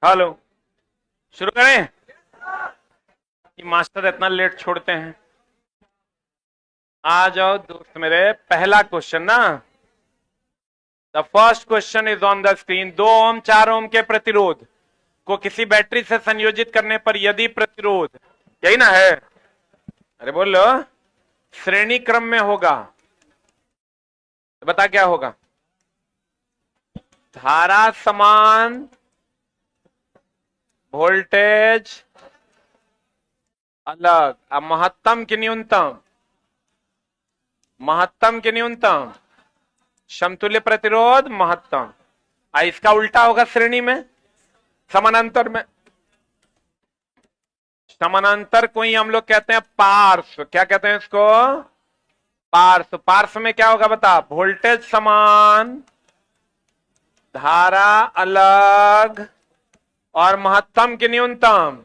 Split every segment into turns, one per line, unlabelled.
Hello. शुरू करें। ये मास्टर इतना लेट छोड़ते हैं। आ जाओ दोस्त मेरे, पहला क्वेश्चन ना। The first question is on the screen. 2 ओम 4 ओम के प्रतिरोध को किसी बैटरी से संयोजित करने पर यदि प्रतिरोध, यही ना है, अरे बोलो, श्रेणी क्रम में होगा तो बता क्या होगा। धारा समान, वोल्टेज अलग। अब महत्तम की न्यूनतम, महत्तम की न्यूनतम, समतुल्य प्रतिरोध महत्तम। इसका उल्टा होगा श्रेणी में, समानांतर में। समानांतर को ही हम लोग कहते हैं पार्श्व। क्या कहते हैं इसको? पार्श्व। पार्श्व में क्या होगा बता। वोल्टेज समान, धारा अलग और महत्तम की न्यूनतम।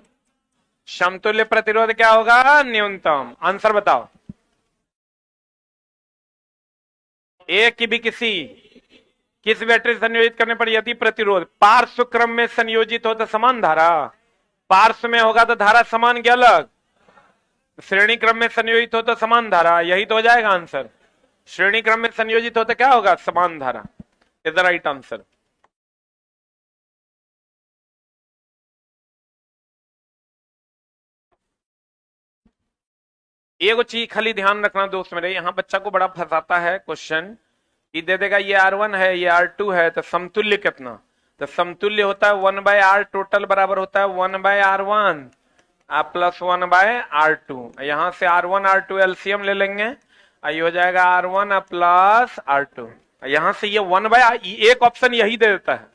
समतुल्य प्रतिरोध क्या होगा? न्यूनतम। आंसर बताओ। एक की भी किस बैटरी से संयोजित करने पर यदि प्रतिरोध पार्श्व क्रम में संयोजित हो तो समान धारा, पार्श्व में होगा तो धारा समान के अलग, श्रेणी क्रम में संयोजित हो तो समान धारा। यही तो हो जाएगा आंसर। श्रेणी क्रम में संयोजित हो तो क्या होगा? समान धारा। Is the right answer. एक चीज खाली ध्यान रखना दोस्त मेरे, यहां बच्चा को बड़ा फंसाता है क्वेश्चन कि दे देगा ये R1 है ये R2 है तो समतुल्य कितना। तो समतुल्य होता है 1/R टोटल बराबर होता है 1/R1 प्लस 1/R2। यहां से R1 R2 एलसीएम ले लेंगे, ये हो जाएगा R1 प्लस R2। यहां से ये 1/R, एक ऑप्शन यही दे देता है,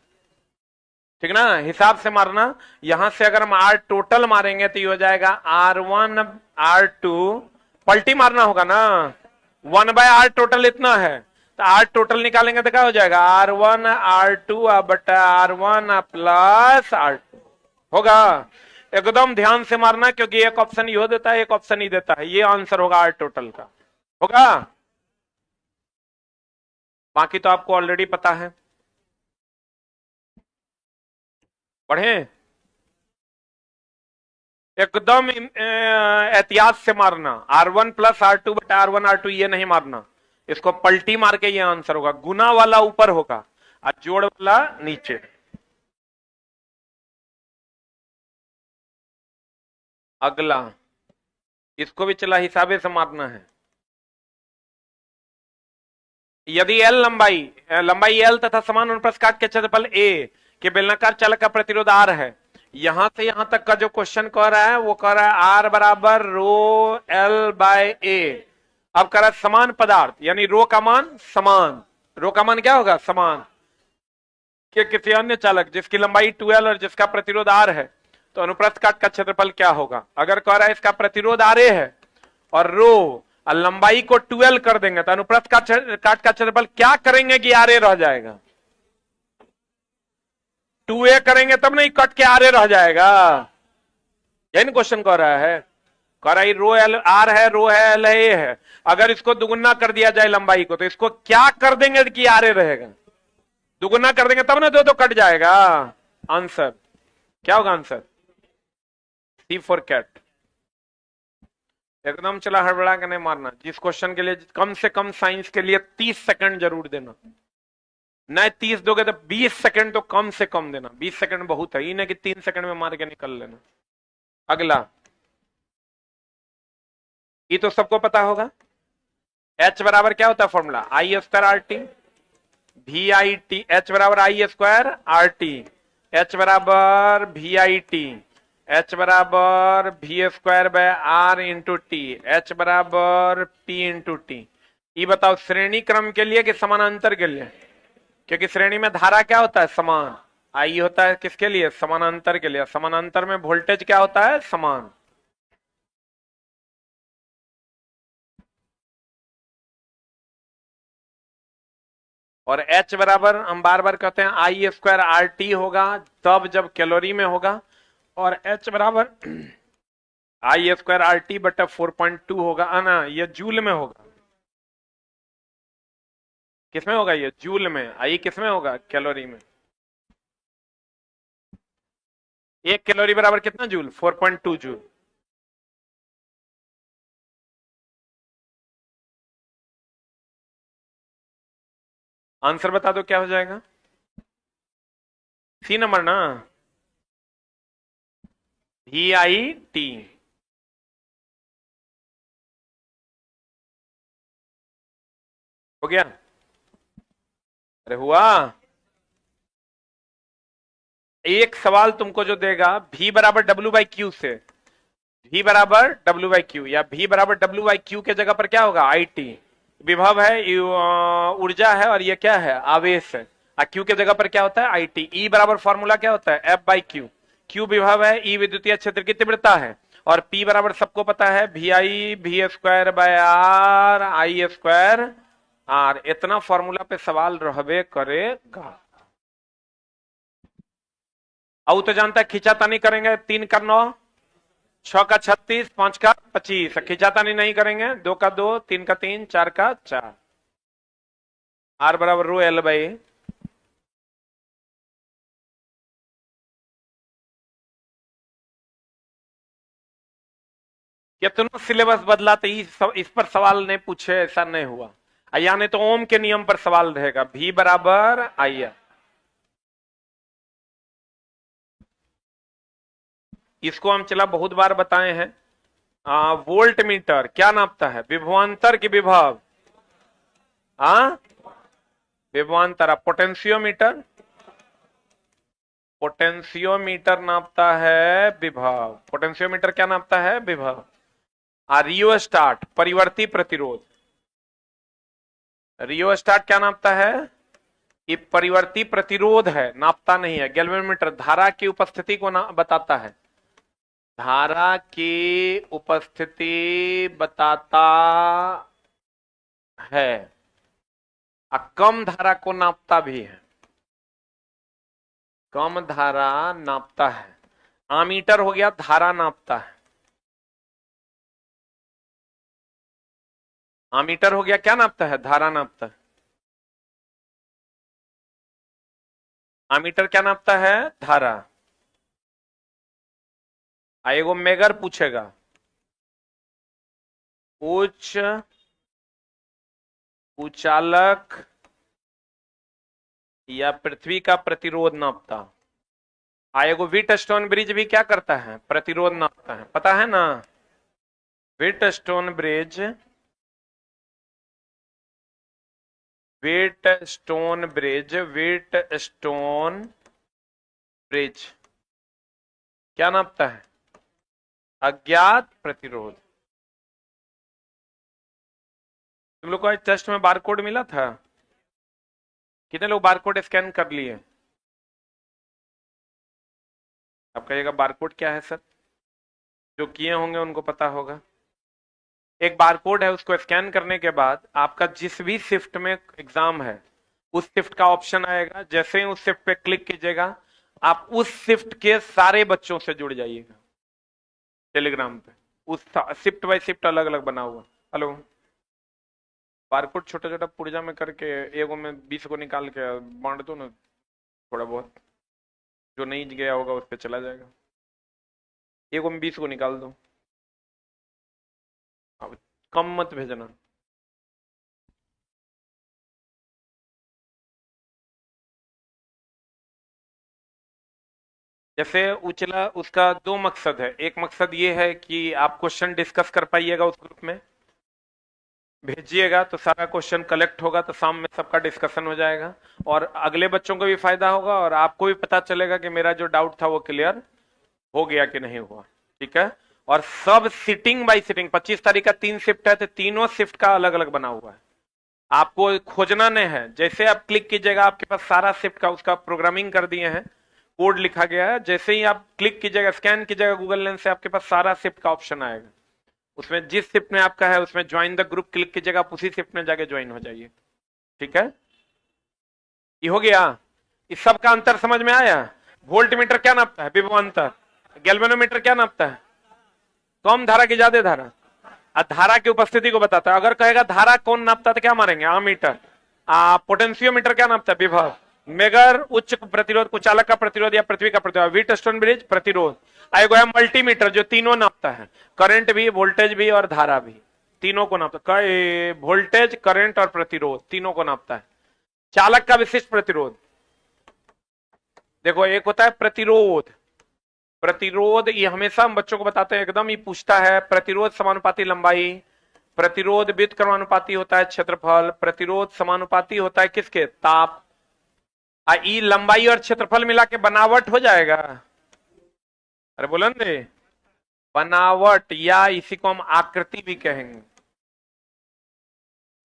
ठीक ना, हिसाब से मारना। यहां से अगर हम R टोटल मारेंगे तो ये हो जाएगा R1 R2, पलटी मारना होगा ना। 1/R टोटल इतना है तो R टोटल निकालेंगे तो क्या हो जाएगा? R1 R2 बटा R1 प्लस R2 होगा। एकदम ध्यान से मारना क्योंकि एक ऑप्शन ये देता है एक ऑप्शन ही देता है। ये आंसर होगा R टोटल का, होगा। बाकी तो आपको ऑलरेडी पता है। पढ़े एकदम एहतियात से मारना। R1 प्लस R2 बटा R1 R2 ये नहीं मारना, इसको पलटी मार के ये आंसर होगा। गुना वाला ऊपर होगा और जोड़ वाला नीचे। अगला, इसको भी चला हिसाबे से मारना है। यदि L लंबाई L तथा समान अनुप्रस्थ काट के क्षेत्रफल A के बेलनाकार चालक का प्रतिरोध R है। यहां से यहां तक का जो क्वेश्चन कह रहा है वो कह रहा है R बराबर रो L बाय A। अब कह रहा है समान पदार्थ, यानी रो का मान समान, रो का मान क्या होगा? समान के किसी अन्य चालक जिसकी लंबाई 2L और जिसका प्रतिरोध R है तो अनुप्रस्थ काट का क्षेत्रफल क्या होगा। अगर कह रहा है इसका प्रतिरोध RA है और रो और लंबाई को 2L कर देंगे तो अनुप्रस्थ काट का क्षेत्रफल क्या करेंगे कि RA रह जाएगा। 2A करेंगे तब नहीं कट के RA रह जाएगा। यही क्वेश्चन कह रहा है। कह रहा है रो एल R है, रो है L है A है। अगर इसको दुगुना कर दिया जाए लंबाई को तो इसको क्या कर देंगे कि RA रहेगा। दुगुना कर देंगे तब ना दो तो कट जाएगा। आंसर क्या होगा? Answer C for cat. एकदम चला हड़बड़ा के नहीं मारना। जिस क्वेश्चन के लिए कम से कम साइंस के लिए 30 सेकंड जरूर देना, नहीं 30 दोगे तो 20 सेकंड तो कम से कम देना। 20 सेकंड बहुत है, इन्हें कि 3 सेकंड में मार के निकल लेना। अगला, ये तो सबको पता होगा। H बराबर क्या होता है formula? I square RT VIT। H बराबर I स्क्वायर RT, H बराबर VIT, H बराबर V square by R into T, H बराबर P इंटू टी। ये बताओ श्रेणी क्रम के लिए कि समानांतर के लिए? क्योंकि श्रेणी में धारा क्या होता है? समान। आई होता है किसके लिए? समानांतर के लिए। समानांतर में वोल्टेज क्या होता है? समान। और H बराबर हम बार बार कहते हैं I स्क्वायर RT होगा तब जब कैलोरी में होगा, और H बराबर I स्क्वायर RT बटा 4.2 होगा ना, ये जूल में होगा। किसमें होगा? ये जूल में। आई किसमें होगा? कैलोरी में। एक कैलोरी बराबर कितना जूल? 4.2 जूल। आंसर बता दो क्या हो जाएगा? सी नंबर ना, VIT। हो गया? अरे हुआ। एक सवाल तुमको जो देगा V बराबर W/Q से, V बराबर W/Q या V बराबर W/Q के जगह पर क्या होगा? IT। विभव है, ऊर्जा है, और ये क्या है? आवेश है। Q के जगह पर क्या होता है? IT। E बराबर फॉर्मूला क्या होता है? F/Q। Q विभव है, E विद्युतीय क्षेत्र की तीव्रता है, और P बराबर सबको पता है VI/V² I²R। इतना फॉर्मूला पे सवाल रहबे करेगा। अब तो जानता है खिंचातानी करेंगे, 3 का 9, 6 का 36, 5 का 25, खिंचातानी नहीं करेंगे, 2 का 2, 3 का 3, 4 का 4। R बराबर रो L/A। कितना सिलेबस बदला तो इस पर सवाल नहीं पूछे, ऐसा नहीं हुआ। यानी तो ओम के नियम पर सवाल रहेगा, V बराबर I। इसको हम चला बहुत बार बताए हैं। वोल्ट मीटर क्या नापता है? विभवांतर की विभव। हाँ, विभवांतर। पोटेंशियोमीटर, पोटेंशियोमीटर नापता है विभव। पोटेंशियोमीटर क्या नापता है? विभव। रियोस्टाट परिवर्ती प्रतिरोध, रियोस्टाट क्या नापता है? ये परिवर्ती प्रतिरोध है, नापता नहीं है। गैल्वेनोमीटर धारा की उपस्थिति को बताता है, धारा की उपस्थिति बताता है, कम धारा को नापता भी है, कम धारा नापता है। आमीटर हो गया, धारा नापता है। आमीटर हो गया, क्या नापता है? धारा नापता है। आमीटर क्या नापता है? धारा। आएगो मेगर पूछेगा, उच्च उचालक या पृथ्वी का प्रतिरोध नापता। आएगो व्हीटस्टोन ब्रिज भी क्या करता है? प्रतिरोध नापता है, पता है ना? Wheatstone bridge, Wheatstone bridge, Wheatstone bridge क्या नापता है? अज्ञात प्रतिरोध। तुम लोग को आज टेस्ट में बारकोड मिला था? कितने लोग बारकोड स्कैन कर लिए? आप कहिएगा बारकोड क्या है सर? जो किए होंगे उनको पता होगा। एक बारकोड है, उसको स्कैन करने के बाद आपका जिस भी शिफ्ट में एग्जाम है उस शिफ्ट का ऑप्शन आएगा। जैसे ही उस शिफ्ट पे क्लिक कीजिएगा, आप उस शिफ्ट के सारे बच्चों से जुड़ जाइएगा टेलीग्राम पे। उस शिफ्ट बाय शिफ्ट अलग अलग बना हुआ। हेलो, बारकोड छोटा छोटा पुर्जा में करके एगो में 20 को निकाल के बांट दो ना, थोड़ा बहुत जो नहीं गया होगा उस पर चला जाएगा। एगो में 20 को निकाल दो, अब कम मत भेजना। जैसे उचला, उसका दो मकसद है। एक मकसद ये है कि आप क्वेश्चन डिस्कस कर पाइएगा, उस ग्रुप में भेजिएगा तो सारा क्वेश्चन कलेक्ट होगा, तो शाम में सबका डिस्कशन हो जाएगा और अगले बच्चों को भी फायदा होगा और आपको भी पता चलेगा कि मेरा जो डाउट था वो क्लियर हो गया कि नहीं हुआ। ठीक है? और सब सिटिंग बाय सिटिंग, 25 तारीख का 3 शिफ्ट है तो तीनों शिफ्ट का अलग अलग बना हुआ है। आपको खोजना नहीं है, जैसे आप क्लिक कीजिएगा आपके पास सारा शिफ्ट का उसका प्रोग्रामिंग कर दिए हैं, कोड लिखा गया है। जैसे ही आप क्लिक कीजिएगा, स्कैन कीजिएगा गूगल लेंस से, आपके पास सारा शिफ्ट का ऑप्शन आएगा। उसमें जिस शिफ्ट में आपका है उसमें ज्वाइन द ग्रुप क्लिक कीजिएगा, आप उसी शिफ्ट में जाके ज्वाइन हो जाइए। ठीक है? ये हो गया। इस सब का अंतर समझ में आया? वोल्ट मीटर क्या नापता है? विभवांतर। गैल्वेनोमीटर क्या नापता है? कम धारा की ज्यादा धारा, धारा की उपस्थिति को बताता है। अगर कहेगा धारा कौन नापता है तो क्या मारेंगे? आमीटर। पोटेंशियोमीटर क्या नापता है? विभव। मेगर उच्च प्रतिरोध, कुचालक का प्रतिरोध या पृथ्वी का प्रतिरोध। व्हीट स्टोन ब्रिज प्रतिरोध। आएगा है मल्टीमीटर जो तीनों नापता है, करंट भी, वोल्टेज भी और धारा भी, तीनों को नापता है। वोल्टेज, करंट और प्रतिरोध तीनों को नापता है। चालक का विशिष्ट प्रतिरोध देखो, एक होता है प्रतिरोध। प्रतिरोध ये हमेशा हम बच्चों को बताते हैं, एकदम ही पूछता है। प्रतिरोध समानुपाती लंबाई, प्रतिरोध व्युत्क्रमानुपाती होता है क्षेत्रफल, प्रतिरोध समानुपाती होता है किसके, ताप। ई लंबाई और क्षेत्रफल मिला के बनावट हो जाएगा। अरे बोलन दे, बनावट, या इसी को हम आकृति भी कहेंगे।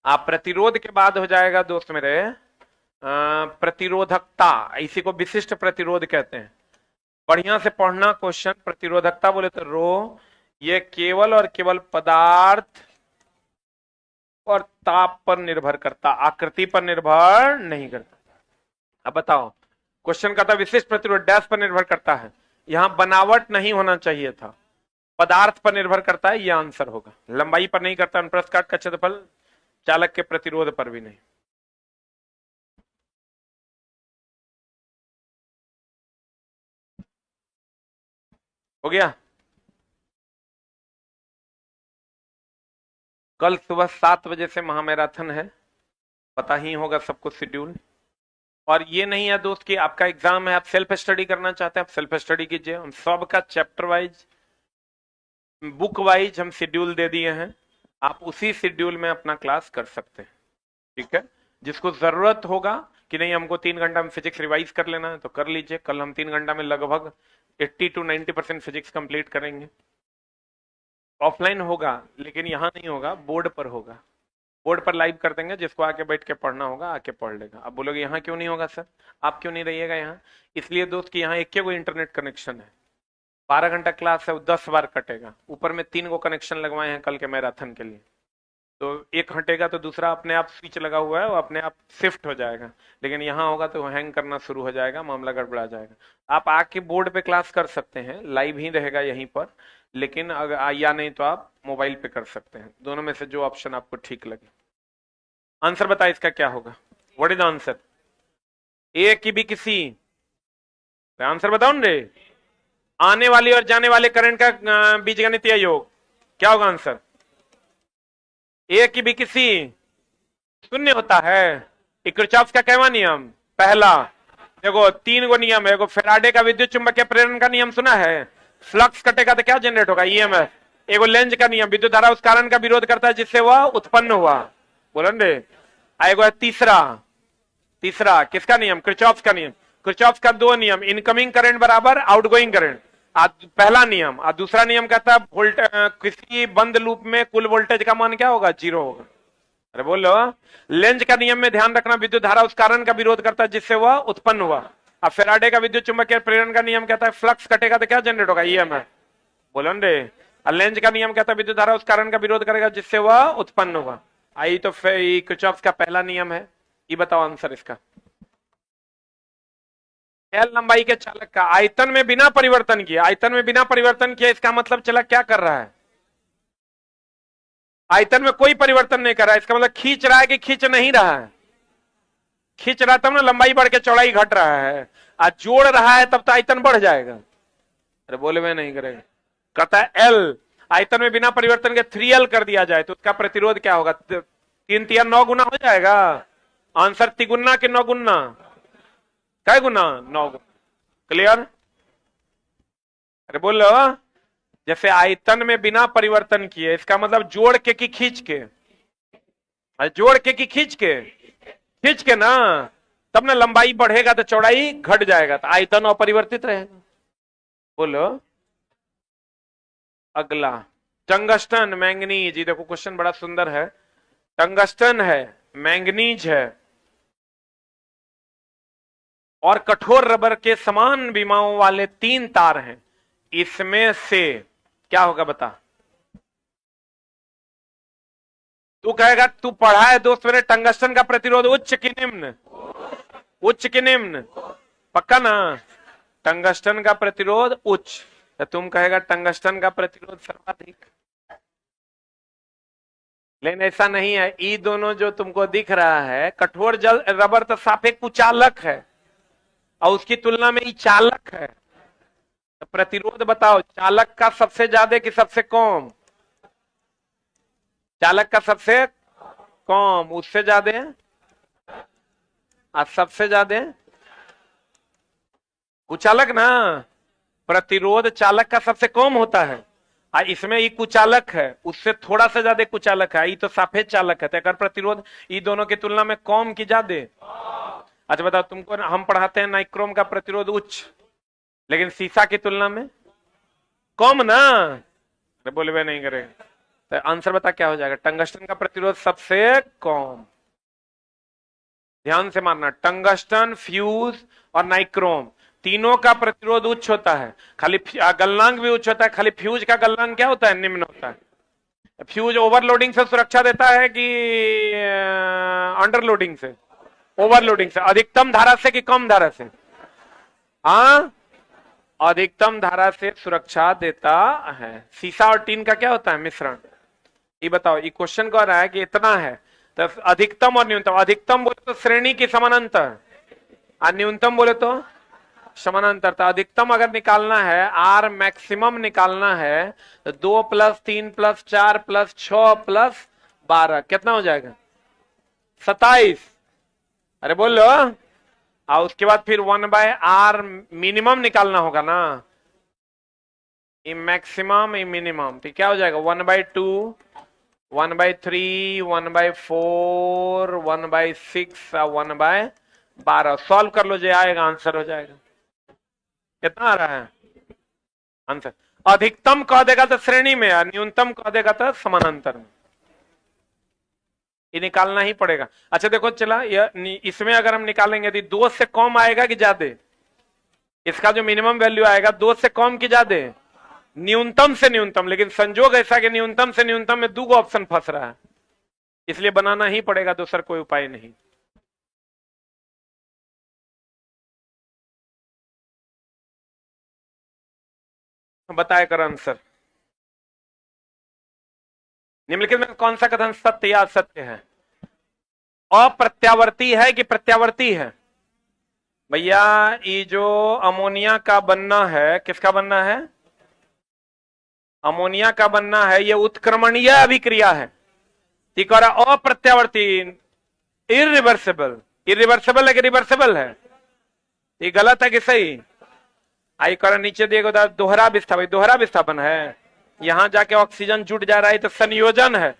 आप प्रतिरोध के बाद हो जाएगा दोस्त मेरे प्रतिरोधकता, इसी को विशिष्ट प्रतिरोध कहते हैं। बढ़िया से पढ़ना क्वेश्चन। प्रतिरोधकता बोले तो रो, ये केवल और केवल पदार्थ और ताप पर निर्भर करता, आकृति पर निर्भर नहीं करता। अब बताओ, क्वेश्चन का था विशिष्ट प्रतिरोध डैश पर निर्भर करता है, यहां बनावट नहीं होना चाहिए था, पदार्थ पर निर्भर करता है, यह आंसर होगा। लंबाई पर नहीं करता, अनुप्रस्थ काट का क्षेत्रफल, चालक के प्रतिरोध पर भी नहीं। हो गया। कल सुबह 7 बजे से महामैराथन है, पता ही होगा सबको शेड्यूल। और ये नहीं है दोस्त कि आपका एग्जाम है, आप सेल्फ स्टडी करना चाहते हैं, आप सेल्फ स्टडी कीजिए। हम सबका चैप्टर वाइज, बुक वाइज हम शेड्यूल दे दिए हैं, आप उसी शेड्यूल में अपना क्लास कर सकते हैं। ठीक है, जिसको जरूरत होगा कि नहीं हमको 3 घंटा में फिजिक्स रिवाइज कर लेना है तो कर लीजिए। कल हम 3 घंटा में लगभग 80 to 90% फिजिक्स कंप्लीट करेंगे। ऑफलाइन होगा लेकिन यहाँ नहीं होगा, बोर्ड पर होगा। बोर्ड पर लाइव कर देंगे, जिसको आके बैठ के पढ़ना होगा आके पढ़ लेगा। अब बोलोगे यहाँ क्यों नहीं होगा सर, आप क्यों नहीं रहिएगा यहाँ? इसलिए दोस्त कि यहाँ एक को इंटरनेट कनेक्शन है, 12 घंटा क्लास है, वो 10 बार कटेगा। ऊपर में 3 को कनेक्शन लगवाए हैं कल के मैराथन के लिए, तो एक हटेगा तो दूसरा अपने आप स्विच लगा हुआ है, वो अपने आप शिफ्ट हो जाएगा। लेकिन यहाँ होगा तो हैंग करना शुरू हो जाएगा, मामला गड़बड़ा जाएगा। आप आके बोर्ड पे क्लास कर सकते हैं, लाइव ही रहेगा यहीं पर, लेकिन अगर या नहीं तो आप मोबाइल पे कर सकते हैं। दोनों में से जो ऑप्शन आपको ठीक लगे। आंसर बताए इसका क्या होगा, व्हाट इज आंसर? ए की भी किसी आंसर बताओ रे। आने वाली और जाने वाले करंट का बीजगणितीय योग क्या होगा आंसर? ए की भी किसी शून्य होता है। किरचॉफ का कहवा नियम पहला, देखो 3 गो नियम है। एगो फेराडे का विद्युत चुंबकीय प्रेरण का नियम सुना है, फ्लक्स कटेगा तो क्या जनरेट होगा, ईएमएफ। एगो लेंज का नियम, विद्युत धारा उस कारण का विरोध करता है जिससे वह उत्पन्न हुआ, बोलो रे। एगो है तीसरा किसका नियम, किरचॉफ का नियम। किरचॉफ का 2 नियम, इनकमिंग करंट बराबर आउटगोइंग करंट, पहला नियम। और दूसरा नियम कहता है किसी बंद लूप में कुल वोल्टेज का मान क्या होगा, 0 होगा। अरे बोलो, लेंज का नियम में ध्यान रखना, विद्युत धारा उस कारण का विरोध करता है जिससे वह उत्पन्न हुआ। अब फेराडे का विद्युत चुंबकीय प्रेरण का नियम कहता है फ्लक्स कटेगा तो क्या जनरेट होगा, ईएमएफ, बोलो रे। और लेंज का नियम कहता है विद्युत धारा उस कारण का विरोध करेगा जिससे वह उत्पन्न हुआ। आई तो किरचॉफ का पहला नियम है। ये बताओ आंसर इसका। एल लंबाई के चालक का आयतन में बिना परिवर्तन किया, आयतन में बिना परिवर्तन किया, इसका मतलब चला क्या कर रहा है, आयतन में कोई परिवर्तन नहीं कर रहा है। इसका मतलब खींच रहा है कि खींच नहीं रहा है? खींच रहा तब ना लंबाई बढ़ के चौड़ाई घट रहा है, और जोड़ रहा है तब तो आयतन बढ़ जाएगा। अरे बोले में नहीं करेगा, कहता है एल आयतन में बिना परिवर्तन के 3L कर दिया जाए तो उसका प्रतिरोध क्या होगा, 3 तिया 9 गुना हो जाएगा। आंसर तिगुना कि 9 गुना, क्या गुना, 9 गुना। क्लियर? अरे बोलो, जैसे आयतन में बिना परिवर्तन किए, इसका मतलब जोड़ के कि खींच के, जोड़ के कि खींच के, खींच के ना, तब ना लंबाई बढ़ेगा तो चौड़ाई घट जाएगा, तो आयतन अपरिवर्तित रहेगा। बोलो अगला, टंगस्टन मैंगनीज। ये देखो क्वेश्चन बड़ा सुंदर है। टंगस्टन है, मैंगनीज है और कठोर रबर के समान विमाओं वाले 3 तार हैं, इसमें से क्या होगा बता। तू कहेगा, तू पढ़ा है दोस्त मेरे, टंगस्टन का प्रतिरोध उच्च कि निम्न, उच्च कि निम्न, पक्का ना? टंगस्टन का प्रतिरोध उच्च, तो तुम कहेगा टंगस्टन का प्रतिरोध सर्वाधिक। लेकिन ऐसा नहीं है। ई दोनों जो तुमको दिख रहा है, कठोर जल रबर तो सापेक्ष कुचालक है और उसकी तुलना में ई चालक है। तो प्रतिरोध बताओ, चालक का सबसे ज्यादा कि सबसे कम? चालक का सबसे कम, उससे ज्यादा और सबसे ज्यादा कुचालक ना। प्रतिरोध चालक का सबसे कम होता है और इसमें ये कुचालक है, उससे थोड़ा सा ज्यादा कुचालक है। ये तो सापेक्ष चालक है, तो प्रतिरोध ये दोनों की तुलना में कम की ज्यादा? अच्छा बताओ, तुमको हम पढ़ाते हैं नाइक्रोम का प्रतिरोध उच्च, लेकिन शीशा की तुलना में कम ना। बोले वे नहीं करेगा तो आंसर बता क्या हो जाएगा? टंगस्टन का प्रतिरोध सबसे कम। ध्यान से मानना, टंगस्टन, फ्यूज और नाइक्रोम तीनों का प्रतिरोध उच्च होता है, खाली गलनांक भी उच्च होता है। खाली फ्यूज का गलनांक क्या होता है? निम्न होता है। फ्यूज ओवरलोडिंग से सुरक्षा देता है कि अंडरलोडिंग से? ओवरलोडिंग से। अधिकतम धारा से कि कम धारा से? हाँ, अधिकतम धारा से सुरक्षा देता है। शीशा और टीन का क्या होता है? मिश्रण। ये बताओ, ये क्वेश्चन कह रहा है कि इतना है, तो अधिकतम और न्यूनतम, अधिकतम बोले तो श्रेणी की समानांतर और न्यूनतम बोले तो समानांतर। तो अधिकतम अगर निकालना है, आर मैक्सिमम निकालना है, तो 2 + 3 + 4 + 6 + 12 कितना हो जाएगा? 27। अरे बोलो। और उसके बाद फिर 1/r मिनिमम निकालना होगा ना, ये मैक्सिमम ये मिनिमम, तो क्या हो जाएगा? 1/2, 1/3, 1/4, 1/6 और 1/12। सॉल्व कर लो, जो आएगा आंसर हो जाएगा। कितना आ रहा है आंसर? अधिकतम कह देगा तो श्रेणी में, और न्यूनतम कह देगा तो समानांतर में। ये निकालना ही पड़ेगा। अच्छा देखो, चला इसमें अगर हम निकालेंगे तो 2 से कम आएगा कि ज्यादा? इसका जो मिनिमम वैल्यू आएगा 2 से कम कि ज्यादा? न्यूनतम से न्यूनतम। लेकिन संजोग ऐसा कि न्यूनतम से न्यूनतम में 2 ऑप्शन फंस रहा है, इसलिए बनाना ही पड़ेगा, दूसरा कोई उपाय नहीं। बताया कर आंसर। निम्नलिखित में कौन सा कथन सत्य या असत्य है? अप्रत्यावर्ती है कि प्रत्यावर्ती है? भैया, ये जो अमोनिया का बनना है, किसका बनना है? अमोनिया का बनना है, ये उत्क्रमणीय अभिक्रिया है। ठीक है, अप्रत्यावर्ती, इरिवर्सिबल। इरिवर्सिबल है कि रिवर्सिबल है? ये गलत है कि सही? आई कर नीचे दिएगा दोहरा विस्थापन। दोहरा विस्थापन है, यहां जाके ऑक्सीजन जुट जा रहा है, तो संयोजन है।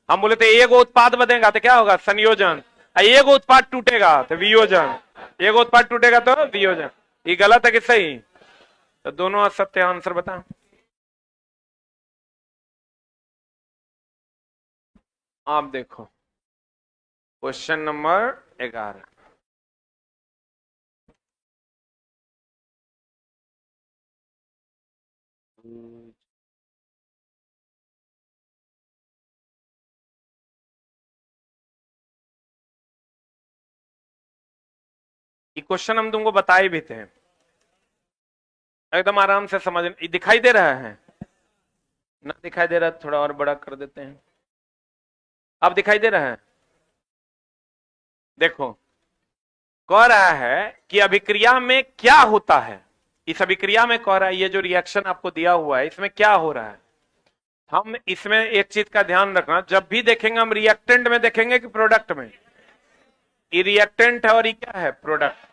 हम बोले तो एगो उत्पाद बनेगा तो क्या होगा? संयोजन। एगो उत्पाद टूटेगा तो वियोजन। एगो उत्पाद टूटेगा तो वियोजन। ये गलत है कि सही? तो दोनों असत्य। आंसर बता। आप देखो क्वेश्चन नंबर 11। ये क्वेश्चन हम तुमको बताए भी थे, एकदम आराम से समझ। दिखाई दे रहा है ना? दिखाई दे रहा है, थोड़ा और बड़ा कर देते हैं। अब दिखाई दे रहा है? देखो, कह रहा है कि अभिक्रिया में क्या होता है। इस अभिक्रिया में कह रहा है, ये जो रिएक्शन आपको दिया हुआ है, इसमें क्या हो रहा है। हम इसमें एक चीज का ध्यान रखना, जब भी देखेंगे हम रिएक्टेंट में देखेंगे कि प्रोडक्ट में? ये रिएक्टेंट है और ये क्या है? प्रोडक्ट।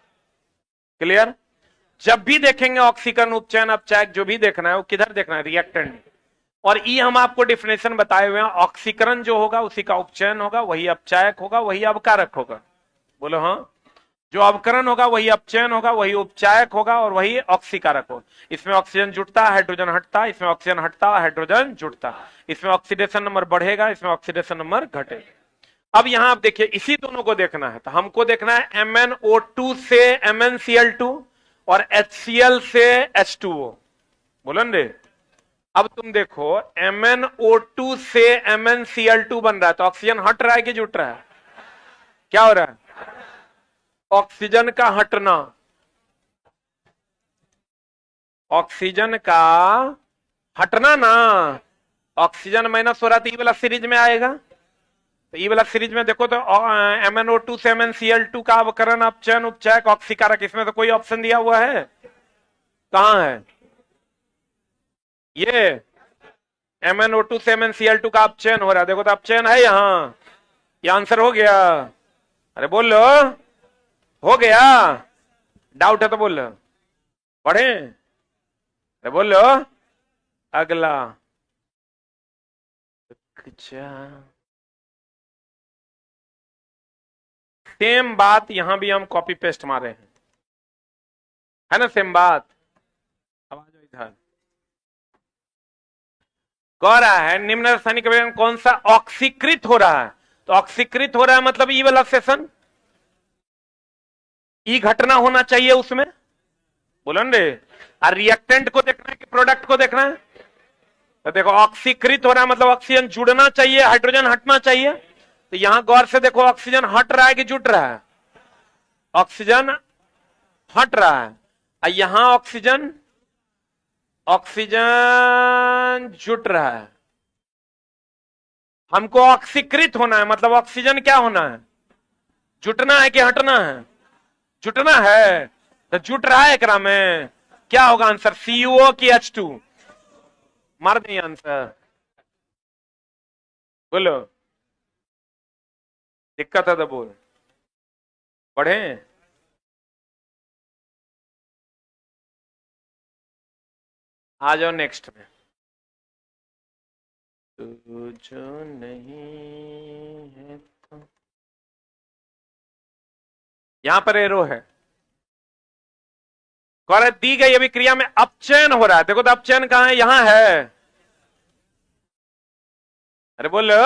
क्लियर? जब भी देखेंगे ऑक्सीकरण, उपचयन, अपचयक, जो भी देखना है वो किधर देखना है? रिएक्टेंट। और ये हम आपको डिफिनेशन बताए हुए हैं, ऑक्सीकरण जो होगा उसी का उपचयन होगा, वही अपचायक होगा, वही अवकारक होगा। बोलो हाँ। जो अवकरण होगा वही अपचयन होगा, वही उपचायक होगा और वही ऑक्सीकारक होगा। इसमें ऑक्सीजन जुटता है, हाइड्रोजन हटता, इसमें ऑक्सीजन हटता, हाइड्रोजन जुटता। इसमें ऑक्सीडेशन नंबर बढ़ेगा, इसमें ऑक्सीडेशन नंबर घटेगा। अब यहां आप देखिए, इसी दोनों को देखना है। तो हमको देखना है MnO2 से MnCl2 और HCl से H2O। बोलो रे। अब तुम देखो, MnO2 से MnCl2 बन रहा है, तो ऑक्सीजन हट रहा है कि जुट रहा है? क्या हो रहा है? ऑक्सीजन का हटना। ऑक्सीजन का हटना ना, ऑक्सीजन माइनस हो रहा है तो ई वाला सीरीज में आएगा। तो ई वाला सीरीज में देखो तो MnO2 से MnCl2 का अवकरण अपचयन उपचयक ऑक्सीकारक, इसमें तो कोई ऑप्शन दिया हुआ है? कहां है ये? MnO2 से MnCl2 का अपचयन हो रहा है, देखो तो अपचयन है यहाँ, ये आंसर हो गया। अरे बोल लो, हो गया? डाउट है तो बोल लो, पढ़े? अरे बोल लो। अगला सेम बात यहां भी हम कॉपी पेस्ट मारे हैं, है ना? सेम बात। अब आ जाओ इधर। कह रहा है निम्न रासायनिक अभिकरण कौन सा ऑक्सीकृत हो रहा है? तो ऑक्सीकृत हो रहा है मतलब ई वाला सेशन, ई घटना होना चाहिए उसमें, बोलो रे। और रिएक्टेंट को देखना है कि प्रोडक्ट को देखना है? तो देखो ऑक्सीकृत हो रहा है मतलब ऑक्सीजन जुड़ना चाहिए, हाइड्रोजन हटना चाहिए। तो यहां गौर से देखो, ऑक्सीजन हट रहा है कि जुट रहा है? ऑक्सीजन हट रहा है। और यहां ऑक्सीजन जुट रहा है। हमको ऑक्सीकृत होना है मतलब ऑक्सीजन क्या होना है? जुटना है कि हटना है? जुटना है। तो जुट रहा है एकरा में, क्या होगा आंसर? CuO की H2? मार दें आंसर, बोलो। दिक्कत है तो बोल, पढ़े? आ जाओ नेक्स्ट में। तो जो नहीं है तो यहां पर एरो है, दी गई अभिक्रिया में अपचयन हो रहा है। देखो तो अपचयन कहां है? यहां है। अरे बोलो,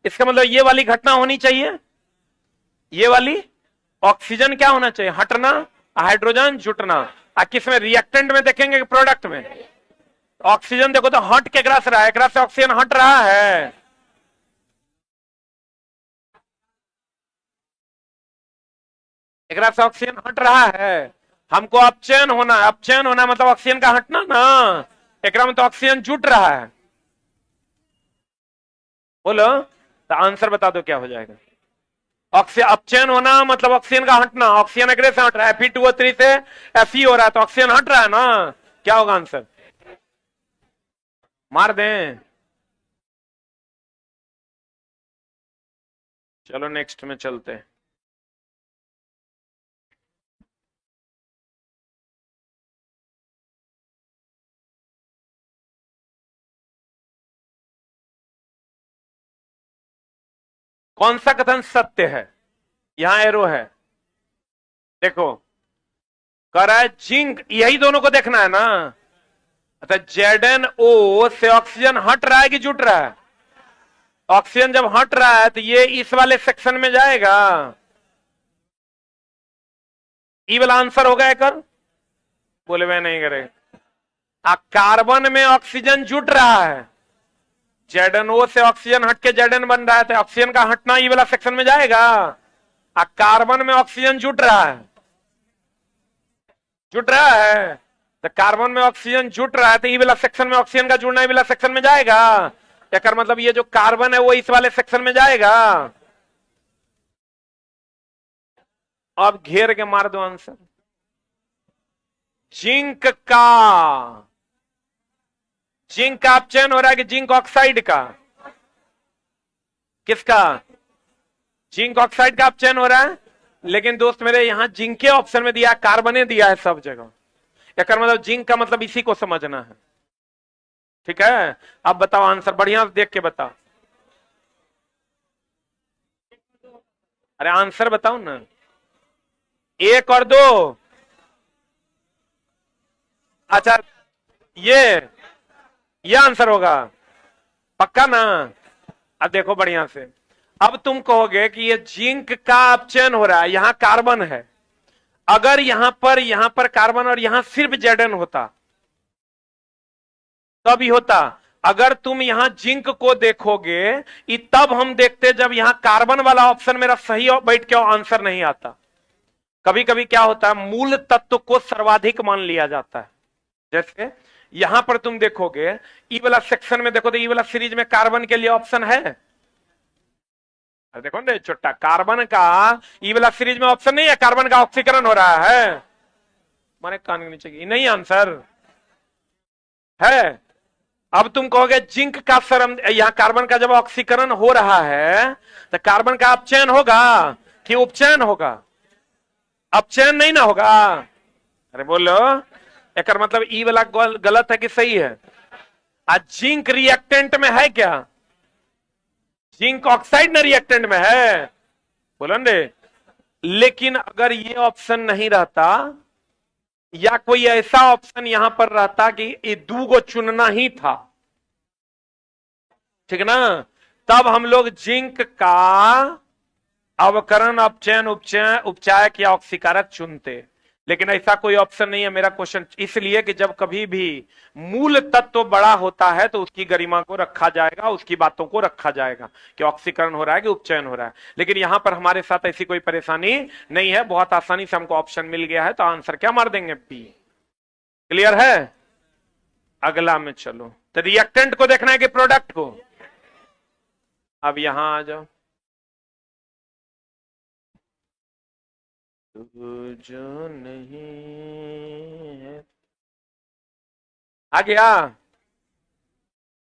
इसका मतलब ये वाली घटना होनी चाहिए, ये वाली। ऑक्सीजन क्या होना चाहिए? हटना, हाइड्रोजन जुटना। किस में? रिएक्टेंट में देखेंगे कि प्रोडक्ट में? ऑक्सीजन देखो तो हट के ग्रास रहा है, एकरा से ऑक्सीजन हट रहा है। एकरा से ऑक्सीजन हट रहा है। हमको अपचयन होना है, अपचयन होना मतलब ऑक्सीजन का हटना ना। एकरा में तो ऑक्सीजन जुट रहा है, बोलो। तो आंसर बता दो क्या हो जाएगा? ऑक्सीजन अपचयन होना मतलब ऑक्सीजन का हटना। ऑक्सीजन एकरे से हट रहा है, Fe2O3 से Fe हो रहा है, तो ऑक्सीजन हट रहा है ना। क्या होगा आंसर? मार दें? चलो नेक्स्ट में चलते हैं। कौन सा कथन सत्य है? यहां एरो है, देखो। कह रहा है जिंक, यही दोनों को देखना है ना। अच्छा, ZnO से ऑक्सीजन हट रहा है कि जुट रहा है? ऑक्सीजन जब हट रहा है तो ये इस वाले सेक्शन में जाएगा। ई वाला आंसर होगा एक। बोले मैं नहीं करे। कार्बन में ऑक्सीजन जुट रहा है, ZnO से ऑक्सीजन हट के Zn बन रहा है, तो ऑक्सीजन का हटना ई वाला सेक्शन में जाएगा। कार्बन में ऑक्सीजन जुट रहा है, जुट रहा है। तो कार्बन में ऑक्सीजन जुट रहा है तो ई वाला सेक्शन में ऑक्सीजन का जुड़ना ई वाला सेक्शन में जाएगा। क्या मतलब ये जो कार्बन है वो इस वाले सेक्शन में जाएगा। अब घेर के मार दो आंसर। जिंक का अपचयन हो रहा है कि जिंक ऑक्साइड का? किसका? जिंक ऑक्साइड का अपचयन हो रहा है। लेकिन दोस्त मेरे यहां जिंक के ऑप्शन में दिया, कार्बने दिया है सब जगह। एक मतलब जिंक का मतलब इसी को समझना है, ठीक है? अब बताओ आंसर, बढ़िया से देख के बताओ। अरे आंसर बताओ ना, 1 और 2। अच्छा, ये आंसर होगा पक्का ना? अब देखो बढ़िया से, अब तुम कहोगे कि ये जिंक का अपचयन हो रहा है, यहां कार्बन है। अगर यहां पर कार्बन और यहां सिर्फ Zn होता तब ही होता। अगर तुम यहां जिंक को देखोगे तब हम देखते जब यहां कार्बन वाला ऑप्शन मेरा सही बैठ के आंसर नहीं आता। कभी कभी क्या होता है, मूल तत्व को सर्वाधिक मान लिया जाता है। जैसे यहां पर तुम देखोगे ई वाला सेक्शन में, देखो तो ई वाला सीरीज में कार्बन के लिए ऑप्शन है। अरे देखो ना छोटा, कार्बन का ई वाला सीरीज में ऑप्शन नहीं है, कार्बन का ऑक्सीकरण हो रहा है। माने कान के नीचे की नहीं आंसर है। अब तुम कहोगे जिंक का सर, यहां कार्बन का जब ऑक्सीकरण हो रहा है तो कार्बन का अपचयन होगा कि उपचयन होगा? अपचयन नहीं ना होगा। अरे बोलो, एक मतलब ई वाला गलत है कि सही है? आज जिंक रिएक्टेंट में है क्या? जिंक ऑक्साइड न रिएक्टेंट में है, बोलो ने। लेकिन अगर ये ऑप्शन नहीं रहता या कोई ऐसा ऑप्शन यहां पर रहता कि ये दो को चुनना ही था, ठीक ना, तब हम लोग जिंक का अवकरण, अपचयन, उपचायक या ऑक्सीकारक चुनते। लेकिन ऐसा कोई ऑप्शन नहीं है। मेरा क्वेश्चन इसलिए कि जब कभी भी मूल तत्व बड़ा होता है तो उसकी गरिमा को रखा जाएगा, उसकी बातों को रखा जाएगा कि ऑक्सीकरण हो रहा है कि उपचयन हो रहा है। लेकिन यहां पर हमारे साथ ऐसी कोई परेशानी नहीं है, बहुत आसानी से हमको ऑप्शन मिल गया है, तो आंसर क्या मार देंगे? बी। क्लियर है? अगला में चलो, तो रिएक्टेंट को देखना है कि प्रोडक्ट को? अब यहां आ जाओ। जो नहीं है, आ गया।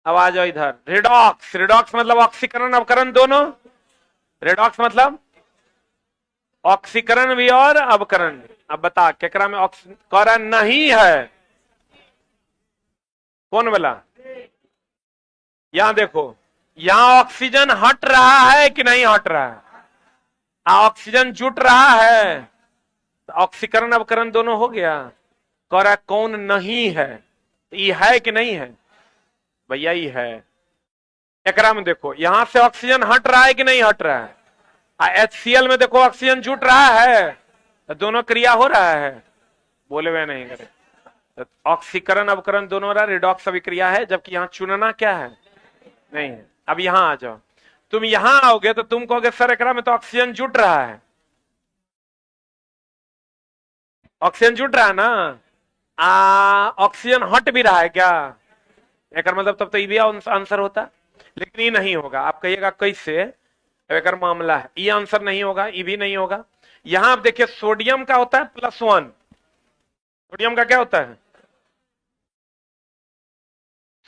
अब आ जाओ इधर, रिडॉक्स। रिडॉक्स मतलब ऑक्सीकरण अवकरण दोनों। रिडॉक्स मतलब ऑक्सीकरण भी और अवकरण भी। अब बता केकरा में ऑक्सीकरण नहीं है? कौन वाला? यहां देखो, यहां ऑक्सीजन हट रहा है कि नहीं हट रहा है? ऑक्सीजन जुट रहा है, ऑक्सीकरण अवकरण दोनों हो गया। कह रहा कौन नहीं है? ये है कि नहीं है? भैया ये है। एकरा में देखो, यहां से ऑक्सीजन हट रहा है कि नहीं हट रहा है? HCl में देखो ऑक्सीजन जुट रहा है, तो दोनों क्रिया हो रहा है। बोले हुए नहीं करे, तो ऑक्सीकरण अवकरण दोनों रहा, रिडॉक्स अभिक्रिया है, जबकि यहां चुनना क्या है? नहीं है। अब यहां आ जाओ, तुम यहां आओगे तो तुम कहोगे सर एकरा में तो ऑक्सीजन जुट रहा है। ऑक्सीजन जुट रहा है ना, ऑक्सीजन हट भी रहा है क्या? एक मतलब तब तो ये भी आंसर होता, लेकिन ये नहीं होगा। आप कहिएगा कैसे? एक मामला है, ये आंसर नहीं होगा, ये भी नहीं होगा। यहां आप देखिए, सोडियम का होता है +1। सोडियम का क्या होता है?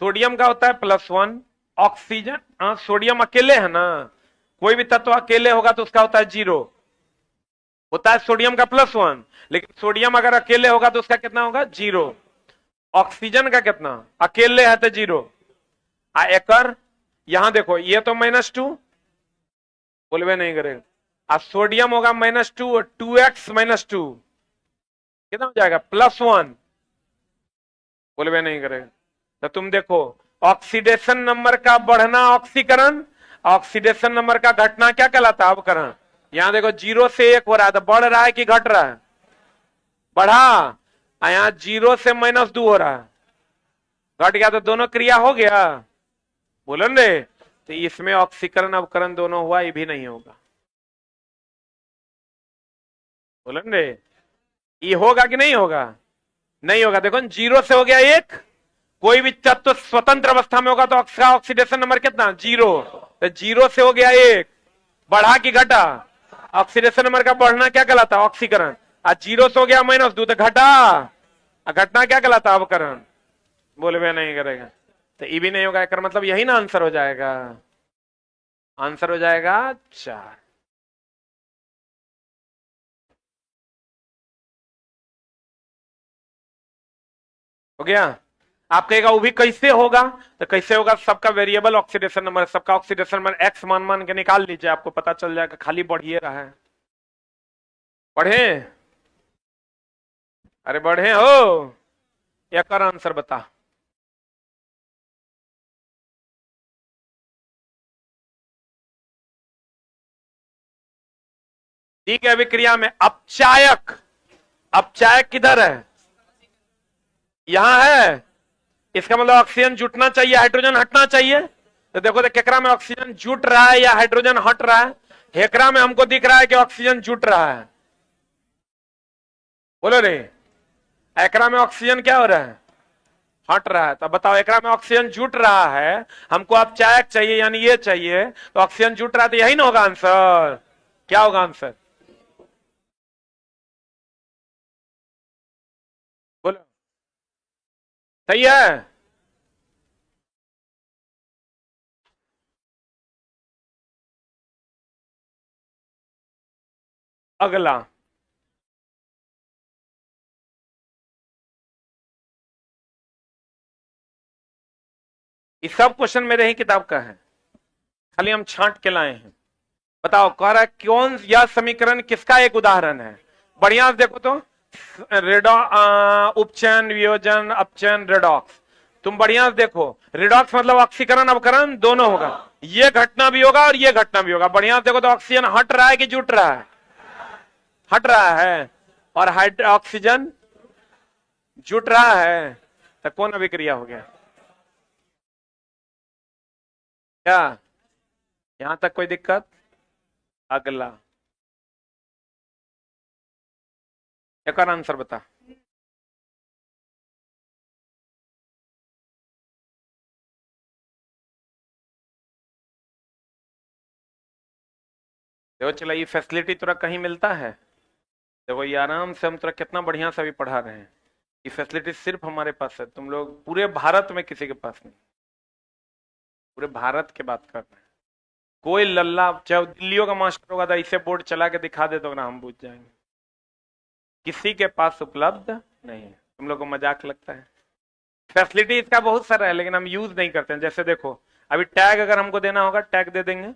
सोडियम का होता है +1। ऑक्सीजन, सोडियम अकेले है ना, कोई भी तत्व अकेले होगा तो उसका होता है 0, होता है सोडियम का +1। लेकिन सोडियम अगर अकेले होगा तो उसका कितना होगा? 0। ऑक्सीजन का कितना? अकेले है तो 0। एकर यहां देखो, ये तो -2, बोलवे नहीं करेगा। सोडियम होगा -2 और 2x -2 कितना हो जाएगा? +1, बोलवे नहीं करेगा। तो तुम देखो, ऑक्सीडेशन नंबर का बढ़ना ऑक्सीकरण, ऑक्सीडेशन नंबर का घटना क्या कहलाता है? अवकरण। यहां देखो 0 से 1 हो रहा है, तो बढ़ रहा है कि घट रहा है? बढ़ा। यहां 0 से -2 हो रहा है, घट गया, तो दोनों क्रिया हो गया। बोलो ने, तो इसमें ऑक्सीकरण अवकरण दोनों हुआ, ये भी नहीं होगा। बोलो ने, ये होगा कि नहीं होगा? नहीं होगा। देखो 0 से हो गया 1, कोई भी तत्व स्वतंत्र अवस्था में होगा तो ऑक्सीडेशन नंबर कितना? 0। तो 0 से हो गया 1, बढ़ा कि घटा? ऑक्सीडेशन नंबर का बढ़ना क्या कहलाता है? ऑक्सीकरण। 0 से हो गया -2 तो घटा, घटना क्या कहलाता? अवकरण। बोले वे नहीं करेगा, तो ये भी नहीं होगा। कर मतलब यही ना आंसर हो जाएगा। आंसर हो जाएगा 4। हो गया? आप कहेगा वो भी कैसे होगा? तो कैसे होगा? सबका वेरिएबल ऑक्सीडेशन नंबर, सबका ऑक्सीडेशन नंबर x मान के निकाल लीजिए, आपको पता चल जाएगा। खाली बढ़िए रहा है। बढ़े? अरे बढ़े हो? एक और आंसर बता। ठीक है, अभिक्रिया में अपचायक, अपचायक किधर है? यहां है। इसका मतलब ऑक्सीजन जुटना चाहिए, हाइड्रोजन हटना चाहिए। तो देखो तो केकरा में ऑक्सीजन जुट रहा है या हाइड्रोजन हट रहा है? हेकरा में हमको दिख रहा है कि ऑक्सीजन जुट रहा है। बोलो रे, एकरा में ऑक्सीजन क्या हो रहा है? हट रहा है। तो बताओ एकरा में ऑक्सीजन जुट रहा है, हमको अब चायक चाहिए यानी ये चाहिए, तो ऑक्सीजन जुट रहा है तो यही ना होगा आंसर। क्या होगा आंसर? बोलो। सही है। अगला, ये सब क्वेश्चन मेरे ही किताब का है, खाली हम छांट के लाए हैं। बताओ कह रहा है कौन यह समीकरण किसका एक उदाहरण है? बढ़िया से देखो तो, रेडो उपचयन, वियोजन, अपचयन, रेडॉक्स। तुम बढ़िया से देखो, रिडॉक्स मतलब ऑक्सीकरण अवकरण दोनों होगा, ये घटना भी होगा और ये घटना भी होगा। बढ़िया से देखो तो ऑक्सीजन हट रहा है कि जुट रहा है? हट रहा है। और ऑक्सीजन जुट रहा है, तो कौन अभिक्रिया हो गया? क्या यहां तक कोई दिक्कत? अगला, एक और आंसर बता। देखो चला, ये फैसिलिटी तुरा कहीं मिलता है? देखो ये आराम से हम तुरा कितना बढ़िया से भी पढ़ा रहे हैं। ये फैसिलिटी सिर्फ हमारे पास है, तुम लोग पूरे भारत में किसी के पास नहीं। पूरे भारत की बात कर रहे हैं। कोई लल्ला चाहे दिल्लियों का मास्टर होगा तो इसे बोर्ड चला के दिखा दे तो ना हम पूछ जाएंगे, किसी के पास उपलब्ध नहीं है। तुम लोग को मजाक लगता है? फैसिलिटी इसका बहुत सारा है लेकिन हम यूज नहीं करते हैं। जैसे देखो, अभी टैग अगर हमको देना होगा, टैग दे देंगे।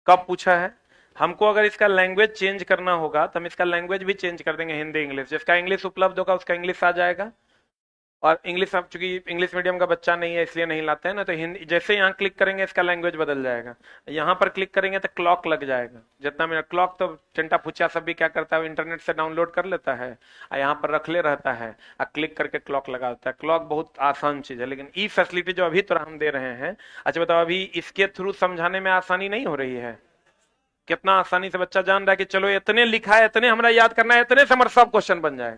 कब पूछा है? हमको अगर इसका लैंग्वेज चेंज करना होगा तो हम इसका लैंग्वेज भी चेंज कर देंगे, हिंदी इंग्लिश। जिसका इंग्लिश उपलब्ध होगा उसका इंग्लिश आ जाएगा। और इंग्लिश, अब चूंकि इंग्लिश मीडियम का बच्चा नहीं है इसलिए नहीं लाते हैं ना, तो हिंदी जैसे यहाँ क्लिक करेंगे इसका लैंग्वेज बदल जाएगा। यहाँ पर क्लिक करेंगे तो क्लॉक लग जाएगा। जितना मेरा क्लॉक तो चिंटा फुचा सब भी क्या करता है, इंटरनेट से डाउनलोड कर लेता है और यहाँ पर रख ले रहता है और क्लिक करके क्लॉक लगा देता है। क्लॉक बहुत आसान चीज है, लेकिन ई फैसिलिटी जो अभी तो हम दे रहे हैं, अच्छा बताओ अभी इसके थ्रू समझाने में आसानी नहीं हो रही है? कितना आसानी से बच्चा जान रहा है कि चलो इतने लिखा है, इतने हमरा याद करना है, इतने से हमारा सब क्वेश्चन बन जाएगा,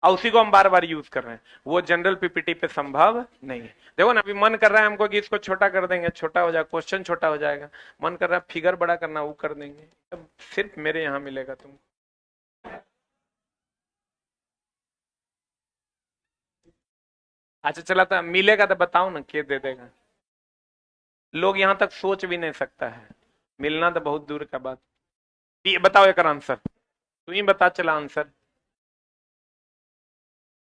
और उसी को हम बार बार यूज कर रहे हैं। वो जनरल पीपीटी पे संभव नहीं है। देखो ना, अभी मन कर रहा है हमको कि इसको छोटा कर देंगे, छोटा हो जाएगा, क्वेश्चन छोटा हो जाएगा। मन कर रहा है फिगर बड़ा करना, वो कर देंगे। अब सिर्फ मेरे यहाँ मिलेगा तुमको। अच्छा चला था, मिलेगा तो बताओ ना, के दे देगा? लोग यहाँ तक सोच भी नहीं सकता है, मिलना तो बहुत दूर का बात। बताओ एक आंसर, तू ही बता चला answer.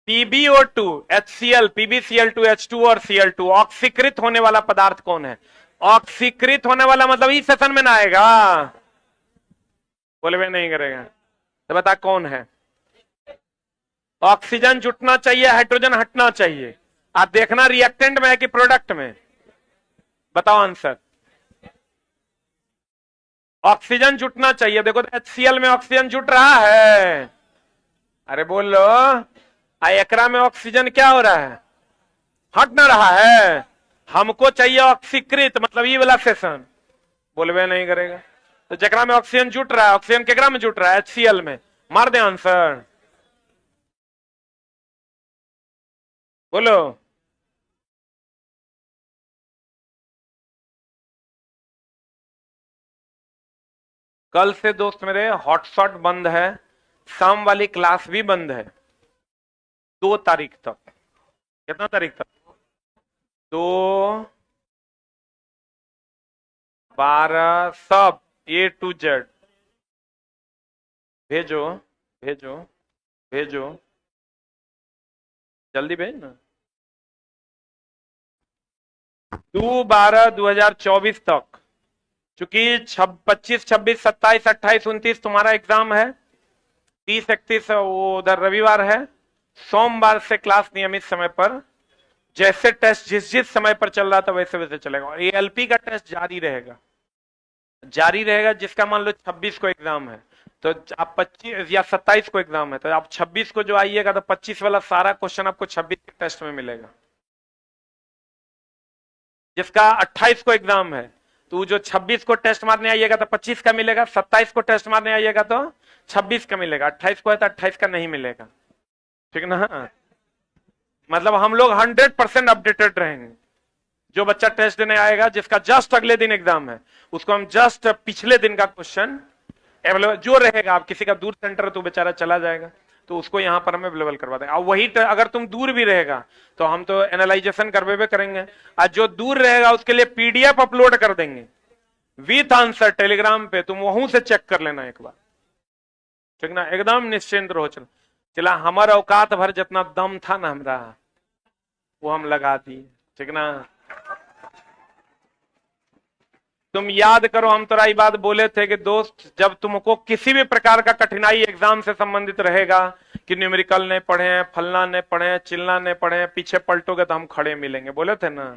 PbO2, HCl, PbCl2, H2 और Cl2 ऑक्सीकृत होने वाला पदार्थ कौन है? ऑक्सीकृत होने वाला मतलब इस सेशन में ना आएगा, बोले वे नहीं करेगा। तो बता कौन है? ऑक्सीजन जुटना चाहिए, हाइड्रोजन हटना चाहिए। आप देखना रिएक्टेंट में है कि प्रोडक्ट में, बताओ आंसर। ऑक्सीजन जुटना चाहिए। देखो तो HCl में ऑक्सीजन जुट रहा है, अरे बोलो। एकरा में ऑक्सीजन क्या हो रहा है? हट ना रहा है। हमको चाहिए ऑक्सीकृत, मतलब ये वाला सेशन, बोलवे नहीं करेगा। तो जकरा में ऑक्सीजन जुट रहा है, ऑक्सीजन केकरा में जुट रहा है? HCl में। मार दे आंसर, बोलो। कल से दोस्त मेरे हॉटस्पॉट बंद है, शाम वाली क्लास भी बंद है, 2 तारीख तक। कितना तारीख तक? 2/12 सब A to Z। भेजो भेजो भेजो, जल्दी भेज ना। 2/12/2024 तक, चूंकि 25, 26, 27, 28, 29 तुम्हारा एग्जाम है, 30, 31 वो उधर रविवार है। सोमवार से क्लास नियमित समय पर, जैसे टेस्ट जिस जिस समय पर चल रहा था वैसे वैसे चलेगा। और ALP का टेस्ट जारी रहेगा, जारी रहेगा। जिसका मान लो 26 को एग्जाम है तो आप 25 या 27 को एग्जाम है तो आप 26 को जो आइएगा तो 25 वाला सारा क्वेश्चन आपको 26 के टेस्ट में मिलेगा। जिसका 28 को एग्जाम है तो जो 26 को टेस्ट मारने आइएगा तो 25 का मिलेगा, 27 को टेस्ट मारने आइएगा तो 26 का मिलेगा, 28 को है तो 28 का नहीं मिलेगा, ठीक ना? मतलब हम लोग 100% अपडेटेड रहेंगे। जो बच्चा टेस्ट देने आएगा, जिसका जस्ट अगले दिन एग्जाम है, उसको हम जस्ट पिछले दिन का क्वेश्चन अवेलेबल जो रहेगा, आप किसी का दूर सेंटर तो बेचारा चला जाएगा, तो उसको यहां पर हम अवेलेबल करवा देंगे। और वही अगर तुम दूर भी रहेगा तो हम तो एनालाइजेशन करवे करेंगे, और जो दूर रहेगा उसके लिए पीडीएफ अपलोड कर देंगे विथ आंसर टेलीग्राम पे, तुम वहां से चेक कर लेना एक बार, ठीक ना। एकदम निश्चिंत रहो। चला हमारा औकात भर जितना दम था ना हमारा, वो हम लगा दिए, ठीक ना। तुम याद करो, हम तो ये बात बोले थे कि दोस्त, जब तुमको किसी भी प्रकार का कठिनाई एग्जाम से संबंधित रहेगा कि न्यूमेरिकल नहीं पढ़े हैं, फलना नहीं पढ़े हैं, चिल्ला नहीं पढ़े हैं, पीछे पलटोगे तो हम खड़े मिलेंगे, बोले थे ना।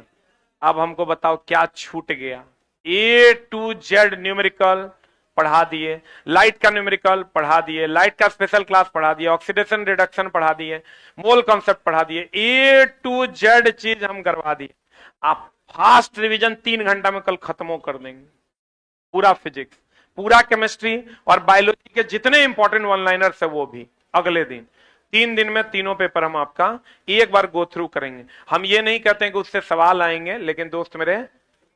अब हमको बताओ क्या छूट गया। ए टू जेड न्यूमेरिकल पढ़ा दिए, लाइट का न्यूमेरिकल पढ़ा दिए, लाइट का स्पेशल क्लास पढ़ा दिए, ऑक्सीडेशन रिडक्शन पढ़ा दिए, मोल कॉन्सेप्ट पढ़ा दिए, ए टू जेड चीज हम करवा दिए। आप फास्ट रिवीजन 3 घंटा में कल खत्म कर देंगे। पूरा फिजिक्स, पूरा केमिस्ट्री और बायोलॉजी के जितने इंपॉर्टेंट वन लाइनर्स है वो भी अगले दिन। 3 दिन में तीनों पेपर हम आपका एक बार गो थ्रू करेंगे। हम ये नहीं कहते हैं कि उससे सवाल आएंगे, लेकिन दोस्त मेरे,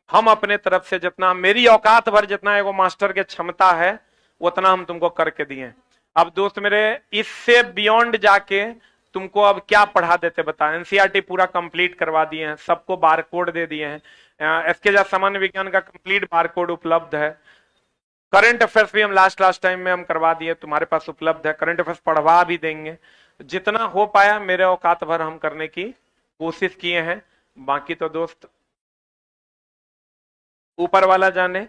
हम अपने तरफ से जितना, मेरी औकात भर जितना एगो मास्टर के क्षमता है उतना हम तुमको करके दिए। अब दोस्त मेरे, इससे बियॉन्ड जाके तुमको अब क्या पढ़ा देते बता। एनसीईआरटी पूरा कंप्लीट करवा दिए हैं, सबको बार कोड दे दिए हैं। एसके जा सामान्य विज्ञान का कंप्लीट बार कोड उपलब्ध है। करंट अफेयर्स भी हम लास्ट टाइम में हम करवा दिए, तुम्हारे पास उपलब्ध है। करंट अफेयर्स पढ़वा भी देंगे। जितना हो पाया मेरे औकात भर हम करने की कोशिश किए हैं। बाकी तो दोस्त ऊपर वाला जाने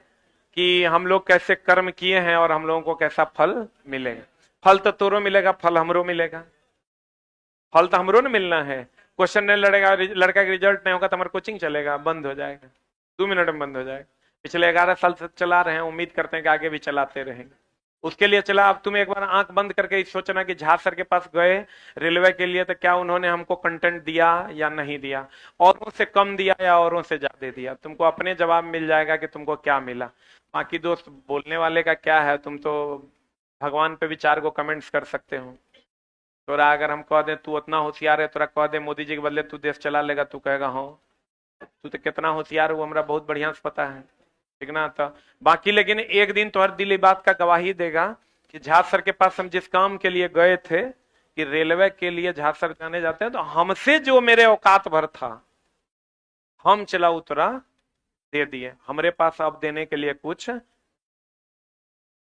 कि हम लोग कैसे कर्म किए हैं और हम लोगों को कैसा फल मिलेगा। फल तो तोरो मिलेगा, फल हमरो मिलेगा। फल तो हमरो न मिलना है। क्वेश्चन नहीं लड़ेगा, लड़का का रिजल्ट नहीं होगा तो हमारा कोचिंग चलेगा, बंद हो जाएगा, 2 मिनट में बंद हो जाएगा। पिछले 11 साल से चला रहे हैं, उम्मीद करते हैं कि आगे भी चलाते रहेंगे। उसके लिए चला, अब तुम एक बार आंख बंद करके सोचना कि झा सर के पास गए रेलवे के लिए, तो क्या उन्होंने हमको कंटेंट दिया या नहीं दिया, औरों से कम दिया या औरों से ज्यादा दिया। तुमको अपने जवाब मिल जाएगा कि तुमको क्या मिला। बाकी दोस्त बोलने वाले का क्या है, तुम तो भगवान पे विचार को कमेंट्स कर सकते हो। तोरा अगर हम कह दे तू उतना होशियार है, तोरा कह दे मोदी जी के बदले तू देश चला लेगा, तू कहेगा हाँ, तू तो कितना होशियार है वो हमरा बहुत बढ़िया से पता है, ठीक ना। तो बाकी लेकिन एक दिन तो हर दिल इस बात का गवाही देगा कि झा सर के पास हम जिस काम के लिए गए थे कि रेलवे के लिए झा सर जाने जाते हैं, तो हमसे जो मेरे औकात भर था हम चला उतरा दे दिए। हमारे पास अब देने के लिए कुछ,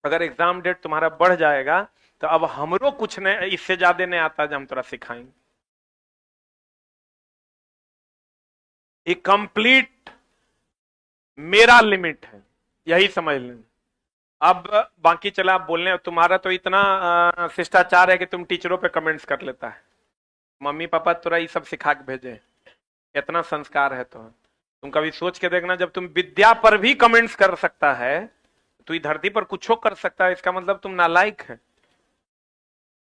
अगर एग्जाम डेट तुम्हारा बढ़ जाएगा तो अब हमरो कुछ नहीं, इससे ज्यादा नहीं आता जो हम थोड़ा सिखाएंगे। एक कंप्लीट मेरा लिमिट है, यही समझ लें। अब बाकी चला आप बोलने, तुम्हारा तो इतना शिष्टाचार है कि तुम टीचरों पे कमेंट्स कर लेता है। मम्मी पापा तुरा ये सब सिखा के भेजे, इतना संस्कार है। तो तुम कभी सोच के देखना, जब तुम विद्या पर भी कमेंट्स कर सकता है तो इस धरती पर कुछ कर सकता है, इसका मतलब तुम नालायक है,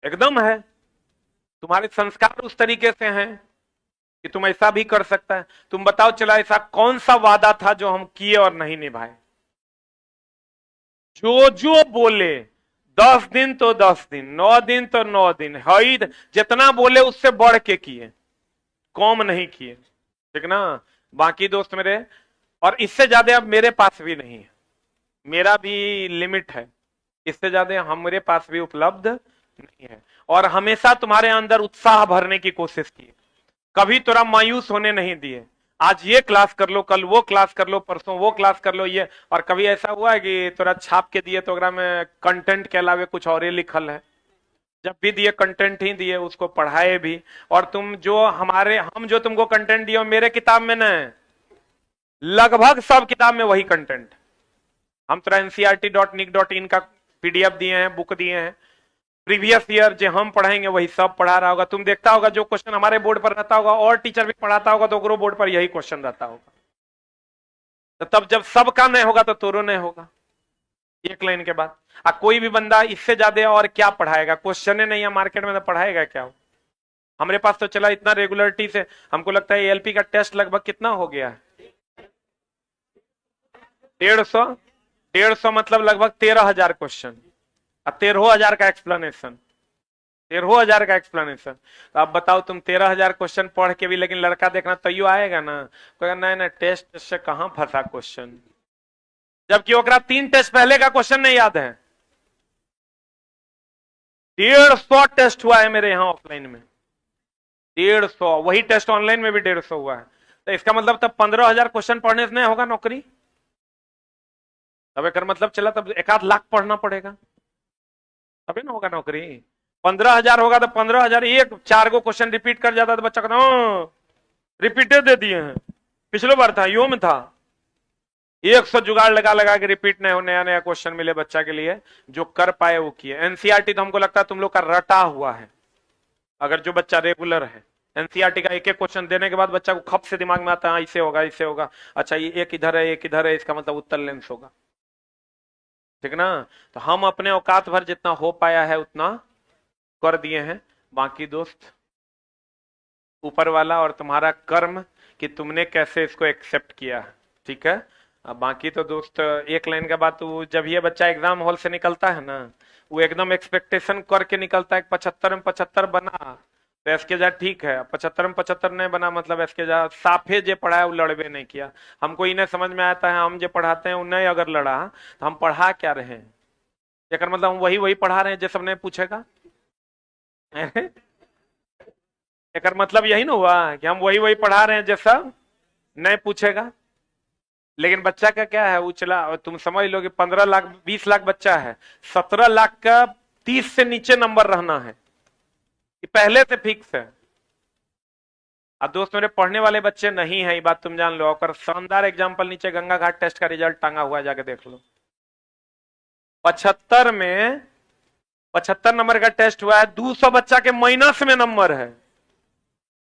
एकदम है। तुम्हारे संस्कार उस तरीके से हैं कि तुम ऐसा भी कर सकता है। तुम बताओ चला ऐसा कौन सा वादा था जो हम किए और नहीं निभाए। जो जो बोले 10 दिन तो 10 दिन, 9 दिन तो 9 दिन, हई जितना बोले उससे बढ़ के किए, कम नहीं किए, ठीक ना। बाकी दोस्त मेरे, और इससे ज्यादा अब मेरे पास भी नहीं है, मेरा भी लिमिट है, इससे ज्यादा हमारे पास भी उपलब्ध नहीं है। और हमेशा तुम्हारे अंदर उत्साह भरने की कोशिश की, कभी तोरा मायूस होने नहीं दिए। आज ये क्लास कर लो, कल वो क्लास कर लो, परसों वो क्लास कर लो ये। और कभी ऐसा हुआ है कि तोरा छाप के दिए तो में कंटेंट के अलावे कुछ और ही लिखल है? जब भी दिए कंटेंट ही दिए, उसको पढ़ाए भी। और तुम जो हम जो तुमको कंटेंट दिए मेरे किताब में न, लगभग सब किताब में वही कंटेंट। हम तो ncrt.nic.in का पीडीएफ दिए हैं, बुक दिए हैं। प्रीवियस ईयर जो हम पढ़ाएंगे वही सब पढ़ा रहा होगा। तुम देखता होगा जो क्वेश्चन हमारे बोर्ड पर रहता होगा और टीचर भी पढ़ाता होगा तो बोर्ड पर यही क्वेश्चन रहता होगा। तो तब जब सबका नहीं होगा तो तोरो नहीं होगा, एक लाइन के बाद। कोई भी बंदा इससे ज्यादा और क्या पढ़ाएगा? क्वेश्चन नहीं है मार्केट में तो पढ़ाएगा क्या हो? हमारे पास तो चला इतना रेगुलरिटी से, हमको लगता है एलपी का टेस्ट लगभग कितना हो गया है, 150 मतलब लगभग 13,000 क्वेश्चन और 13,000 का एक्सप्लेनेशन। 13,000 का एक्सप्लेनेशन। तो आप बताओ, तुम 13,000 क्वेश्चन पढ़ के भी लेकिन लड़का देखना तैयो आएगा ना, कहेगा नहीं ना, टेस्ट से कहां फंसा क्वेश्चन, जबकि ओकरा 3 टेस्ट पहले का क्वेश्चन नहीं याद है। 150 टेस्ट हुआ है मेरे यहाँ ऑफलाइन में, 150। वही टेस्ट ऑनलाइन में भी 150 हुआ है। तो इसका मतलब तब 15,000 क्वेश्चन पढ़ने से नहीं होगा नौकरी। तब एक मतलब चला, तब 1,00,000 पढ़ना पड़ेगा, तभी ना होगा नौकरी। 15,000 होगा तो 15,000 एक 4 को क्वेश्चन रिपीट कर जाता तो बच्चा कहना रिपीटे दे दिए हैं, पिछले बार था यो में था। 100 जुगाड़ लगा लगा के रिपीट नहीं हो, नया नया क्वेश्चन मिले बच्चा के लिए, जो कर पाए वो किए। एनसीईआरटी तो हमको लगता है तुम लोग का रटा हुआ है, अगर जो बच्चा रेगुलर है। एनसीईआरटी का एक एक क्वेश्चन देने के बाद बच्चा को खप से दिमाग में आता है इससे होगा इससे होगा, अच्छा ये एक इधर है एक इधर है, इसका मतलब उत्तर लेंस होगा, ठीक ना। तो हम अपने औकात भर जितना हो पाया है उतना कर दिए हैं। बाकी दोस्त ऊपर वाला और तुम्हारा कर्म कि तुमने कैसे इसको एक्सेप्ट किया, ठीक है। अब बाकी तो दोस्त एक लाइन का बात, तो जब ये बच्चा एग्जाम हॉल से निकलता है ना, वो एकदम एक्सपेक्टेशन करके निकलता है 75 में 75 बना तो एसके जा ठीक है, 75 में 75 नहीं बना मतलब एसके जा साफे जे पढ़ा है वो लड़बे नहीं किया। हमको इन्हें समझ में आता है, हम जो पढ़ाते हैं उन्हें अगर लड़ा तो हम पढ़ा क्या रहे हैं, एक मतलब हम वही वही पढ़ा रहे हैं जो सबने पूछेगा। एक मतलब यही ना हुआ कि हम वही वही पढ़ा रहे हैं जैसा नहीं पूछेगा। लेकिन बच्चा का क्या है, उछला तुम समझ लो कि 15 लाख 20 लाख बच्चा है, 17 लाख का 30 से नीचे नंबर रहना है, ये पहले से फिक्स है। अब दोस्त मेरे पढ़ने वाले बच्चे नहीं है, ये बात तुम जान लो। और शानदार एग्जाम्पल नीचे गंगा घाट टेस्ट का रिजल्ट टांगा हुआ है, जाके देख लो। 75 में 75 नंबर का टेस्ट हुआ है, 200 बच्चा के माइनस में नंबर है।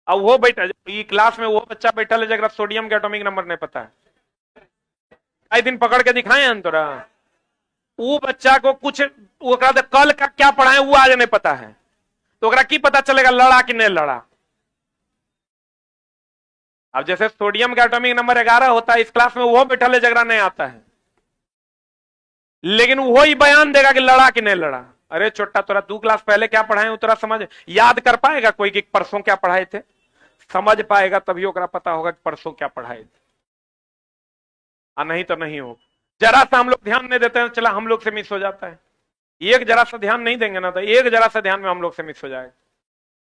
अब वो बैठा क्लास में वो बच्चा बैठा है जगह सोडियम के एटॉमिक नंबर नहीं पता है, कई दिन पकड़ के दिखाए हैं तोरा। वो बच्चा को कुछ वो कल का क्या पढ़ाए वो आज नहीं पता है, तो की पता चलेगा लड़ा कि नहीं लड़ा। अब जैसे सोडियम का एटॉमिक नंबर 11 होता है, इस क्लास में वो बैठा ले जगह नहीं आता है, लेकिन वो ही बयान देगा कि लड़ा कि नहीं लड़ा। अरे छोटा तोरा 2 क्लास पहले क्या पढ़ाए उतरा समझ याद कर पाएगा कोई कि परसों क्या पढ़ाए थे, समझ पाएगा तभी ओकरा पता होगा कि परसों क्या पढ़ाए थे, नहीं तो नहीं हो। जरा सा हम लोग ध्यान नहीं देते हैं, चला हम लोग से मिस हो जाता है। एक जरा सा ध्यान नहीं देंगे ना तो एक जरा सा ध्यान में हम लोग से मिस हो जाएगा।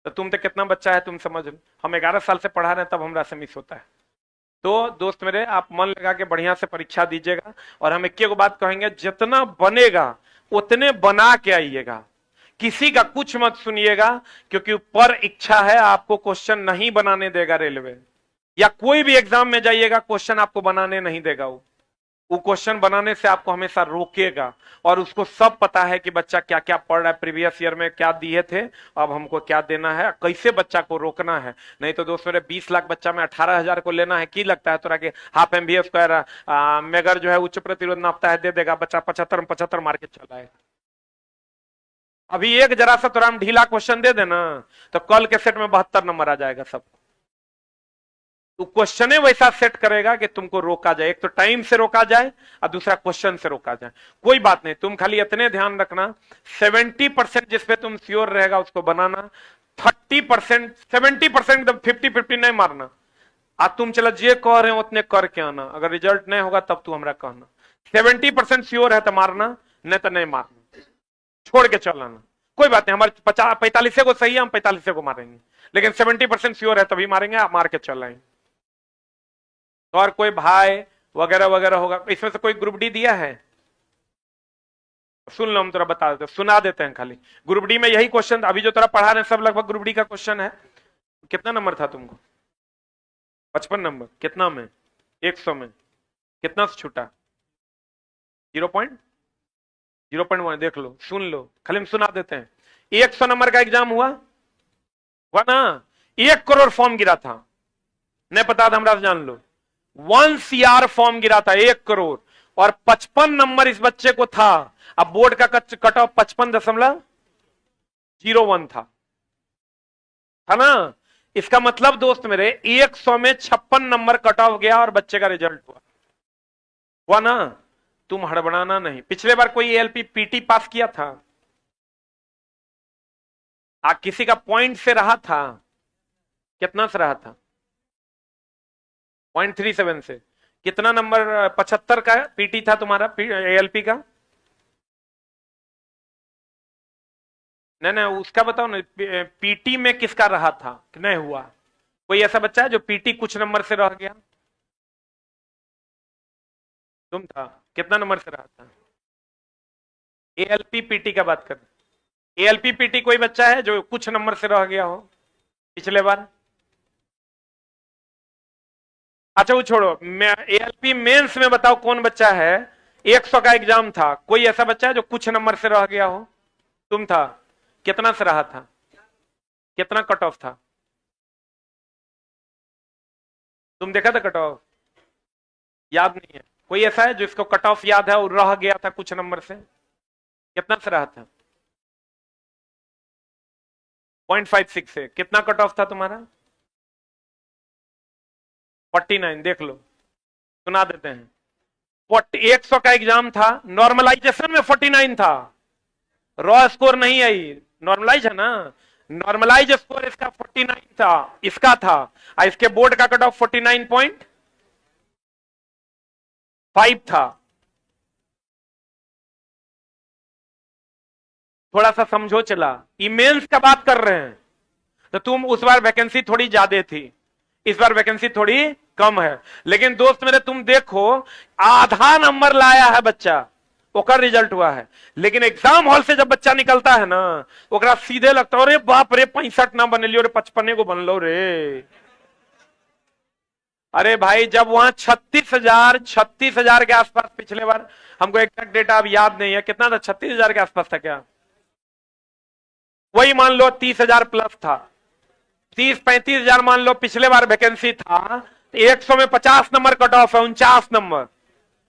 तो तुम तो कितना बच्चा है तुम समझ लो, हम 11 साल से पढ़ा रहे हैं तब हमरा से मिस होता है। तो दोस्त मेरे आप मन लगा के बढ़िया से परीक्षा दीजिएगा, और हम एक बात कहेंगे, जितना बनेगा उतने बना के आइएगा, किसी का कुछ मत सुनिएगा, क्योंकि ऊपर इच्छा है आपको क्वेश्चन नहीं बनाने देगा रेलवे, या कोई भी एग्जाम में जाइएगा क्वेश्चन आपको बनाने नहीं देगा। वो क्वेश्चन बनाने से आपको हमेशा रोकेगा, और उसको सब पता है कि बच्चा क्या क्या पढ़ रहा है, प्रीवियस ईयर में क्या दिए थे, अब हमको क्या देना है, कैसे बच्चा को रोकना है। नहीं तो दोस्त मेरे 20 लाख बच्चा में 18,000 को लेना है, की लगता है तोरा के हाफ MBA स्क्वायर मेगर जो है उच्च प्रतिरोध नापता है दे देगा, बच्चा 75 में 75 मार के चला है। अभी एक जरा सा तोरा हम ढीला क्वेश्चन दे देना तो कल के सेट में 72 नंबर आ जाएगा सब। तो क्वेश्चन वैसा सेट करेगा कि तुमको रोका जाए, एक तो टाइम से रोका जाए और दूसरा क्वेश्चन से रोका जाए। कोई बात नहीं, तुम खाली इतने ध्यान रखना 70% जिसपे तुम श्योर रहेगा उसको बनाना, 30% 70% एकदम 50-50 नहीं मारना। आज तुम चला जे कह रहे हो उतने करके आना, अगर रिजल्ट नहीं होगा तब तू हमरा कहना। 70% श्योर है तो मारना, नहीं तो नहीं मारना, छोड़ के चलाना। कोई बात नहीं, हमारे 45 को सही है, हम 45 को मारेंगे, लेकिन 70% श्योर है तभी मारेंगे, आप मार के चल आएंगे। और कोई भाई वगैरह वगैरह होगा, इसमें से कोई ग्रुप डी दिया है? सुन लो हम तेरा बता देते, सुना देते हैं खाली। ग्रुप डी में यही क्वेश्चन अभी जो तेरा पढ़ा रहे हैं सब लगभग ग्रुप डी का क्वेश्चन है। कितना नंबर था तुमको? 55 नंबर। कितना में? 100 में कितना से छूटा? 0.1। देख लो, सुन लो, खाली हम सुना देते हैं। 100 नंबर का एग्जाम हुआ ना, 1 करोड़ फॉर्म गिरा था, नहीं पता था हमरा से जान लो। 1 CR फॉर्म गिरा था, 1 करोड़, और 55 नंबर इस बच्चे को था। अब बोर्ड का कट ऑफ 55.01 था ना। इसका मतलब दोस्त मेरे 100 में 56 नंबर कट ऑफ गया और बच्चे का रिजल्ट हुआ ना। तुम हड़बड़ाना नहीं। पिछले बार कोई ALP PT पास किया था? किसी का पॉइंट से रहा था, कितना से रहा था? 0.37 से। कितना नंबर? 75 का पीटी था तुम्हारा, एएलपी का? नहीं नहीं, उसका बताओ ना, पीटी में किसका रहा था कि नहीं हुआ? कोई ऐसा बच्चा है जो पीटी कुछ नंबर से रह गया? तुम था। कितना नंबर से रहा था? एएलपी पीटी का बात कर। एएलपी पीटी कोई बच्चा है जो कुछ नंबर से रह गया हो पिछले बार? अच्छा वो छोड़ो, मैं एएलपी मेंस में बताओ कौन बच्चा है, 100 का एग्जाम था, कोई ऐसा बच्चा है जो कुछ नंबर से रह गया हो? तुम था। कितना से रहा था? कितना कट ऑफ था? तुम देखा था कट ऑफ? याद नहीं है? कोई ऐसा है जो इसको कट ऑफ याद है और रह गया था कुछ नंबर से? कितना से रहा था? 0.56 से। कितना कट ऑफ था तुम्हारा? 49। देख लो, सुना देते हैं। 100 का एग्जाम था, नॉर्मलाइजेशन में 49 था, रॉ स्कोर नहीं आई। नॉर्मलाइज है ना, नॉर्मलाइज स्कोर इसका 49 था, इसका था। और इसके बोर्ड का कट ऑफ 49.5 था। थोड़ा सा समझो चला, इमेंस का बात कर रहे हैं। तो तुम उस बार वैकेंसी थोड़ी ज्यादा थी, इस बार वैकेंसी थोड़ी कम है। लेकिन दोस्त मेरे तुम देखो, आधा नंबर लाया है बच्चा, ओकर रिजल्ट हुआ है। लेकिन एग्जाम हॉल से जब बच्चा निकलता है ना, ओकरा सीधे लगता है, अरे बाप रे 65 ना बनेलियो रे, 55 को बनलो रे। अरे भाई जब वहां 36,000 के आसपास पिछले बार, हमको एग्जैक्ट डेटा अब याद नहीं है कितना था, 36,000 के आसपास था क्या? वही मान लो 30,000 प्लस था, 30-35,000 मान लो पिछले बार वैकेंसी था। 100 में 50 नंबर कट ऑफ है, 49 नंबर।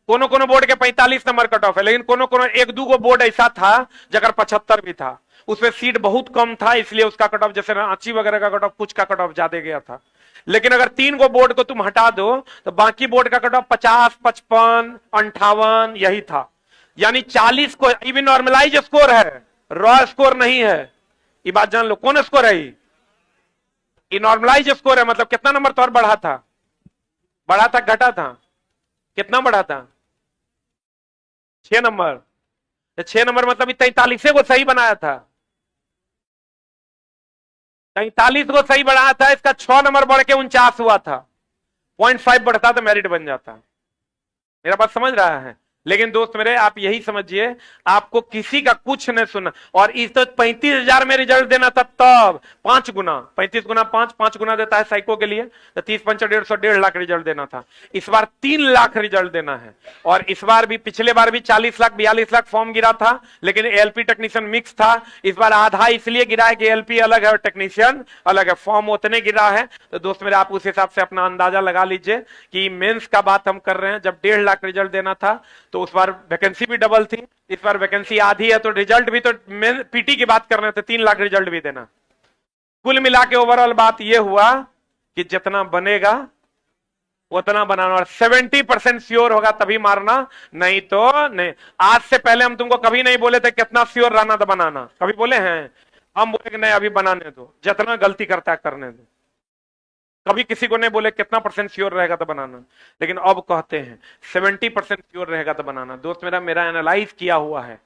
कोनो कोनो बोर्ड के 45 नंबर कट ऑफ है, लेकिन कोनो कोनो एक दो बोर्ड ऐसा था जगह 75 भी था, उसमें सीट बहुत कम था, इसलिए उसका कट ऑफ, जैसे रांची वगैरह का कट ऑफ, कुछ का कट ऑफ ज्यादा गया था। लेकिन अगर 3 गो बोर्ड को तुम हटा दो तो बाकी बोर्ड का कट ऑफ 50, 55, 58 यही था। यानी 40 को, ये भी नॉर्मलाइज स्कोर है, रॉ स्कोर नहीं है। ये बात जान लो, कौन स्कोर है ये नॉर्मलाइज स्कोर है। मतलब कितना नंबर तो और बढ़ा था, बढ़ा था घटा था? कितना बढ़ा था? 6 नंबर। 6 नंबर मतलब 43 को सही बनाया था, 43 को सही बढ़ाया था, इसका 6 नंबर बढ़ के 49 हुआ था। 0.5 बढ़ता तो मेरिट बन जाता। मेरा बात समझ रहा है? लेकिन दोस्त मेरे आप यही समझिए, आपको किसी का कुछ नहीं सुना। और इस तो 35,000 में रिजल्ट देना था, तब 5 गुना, 35 गुना 5 गुना देता है साइको के लिए, तो 30 5 150 1.5 लाख रिजल्ट देना था। इस बार 3 लाख रिजल्ट देना है। और इस बार भी, पिछले बार भी 40 लाख 42 लाख फॉर्म गिरा था, लेकिन एलपी टेक्नीशियन मिक्स था। इस बार आधा इसलिए गिरा है कि एलपी अलग है और टेक्नीशियन अलग है, फॉर्म उतने गिरा है। तो दोस्त मेरे आप उस हिसाब से अपना अंदाजा लगा लीजिए कि मेंस का बात हम कर रहे हैं। जब 1.5 लाख रिजल्ट देना था तो उस बार वैकेंसी भी डबल थी, इस बार वैकेंसी आधी है, तो रिजल्ट भी, तो पीटी की बात कर रहे थे, 3 लाख रिजल्ट भी देना। कुल मिला के ओवरऑल बात यह हुआ कि जितना बनेगा उतना बनाना, और 70% श्योर होगा तभी मारना, नहीं तो नहीं। आज से पहले हम तुमको कभी नहीं बोले थे कितना श्योर रहना तो बनाना, कभी बोले हैं? हम बोले कि नहीं अभी बनाने दो, जितना गलती करता है करने दो। कभी किसी को नहीं बोले कितना परसेंट श्योर रहेगा तो बनाना, लेकिन अब कहते हैं 70% श्योर रहेगा तो बनाना। दोस्त मेरा एनालाइज किया हुआ है।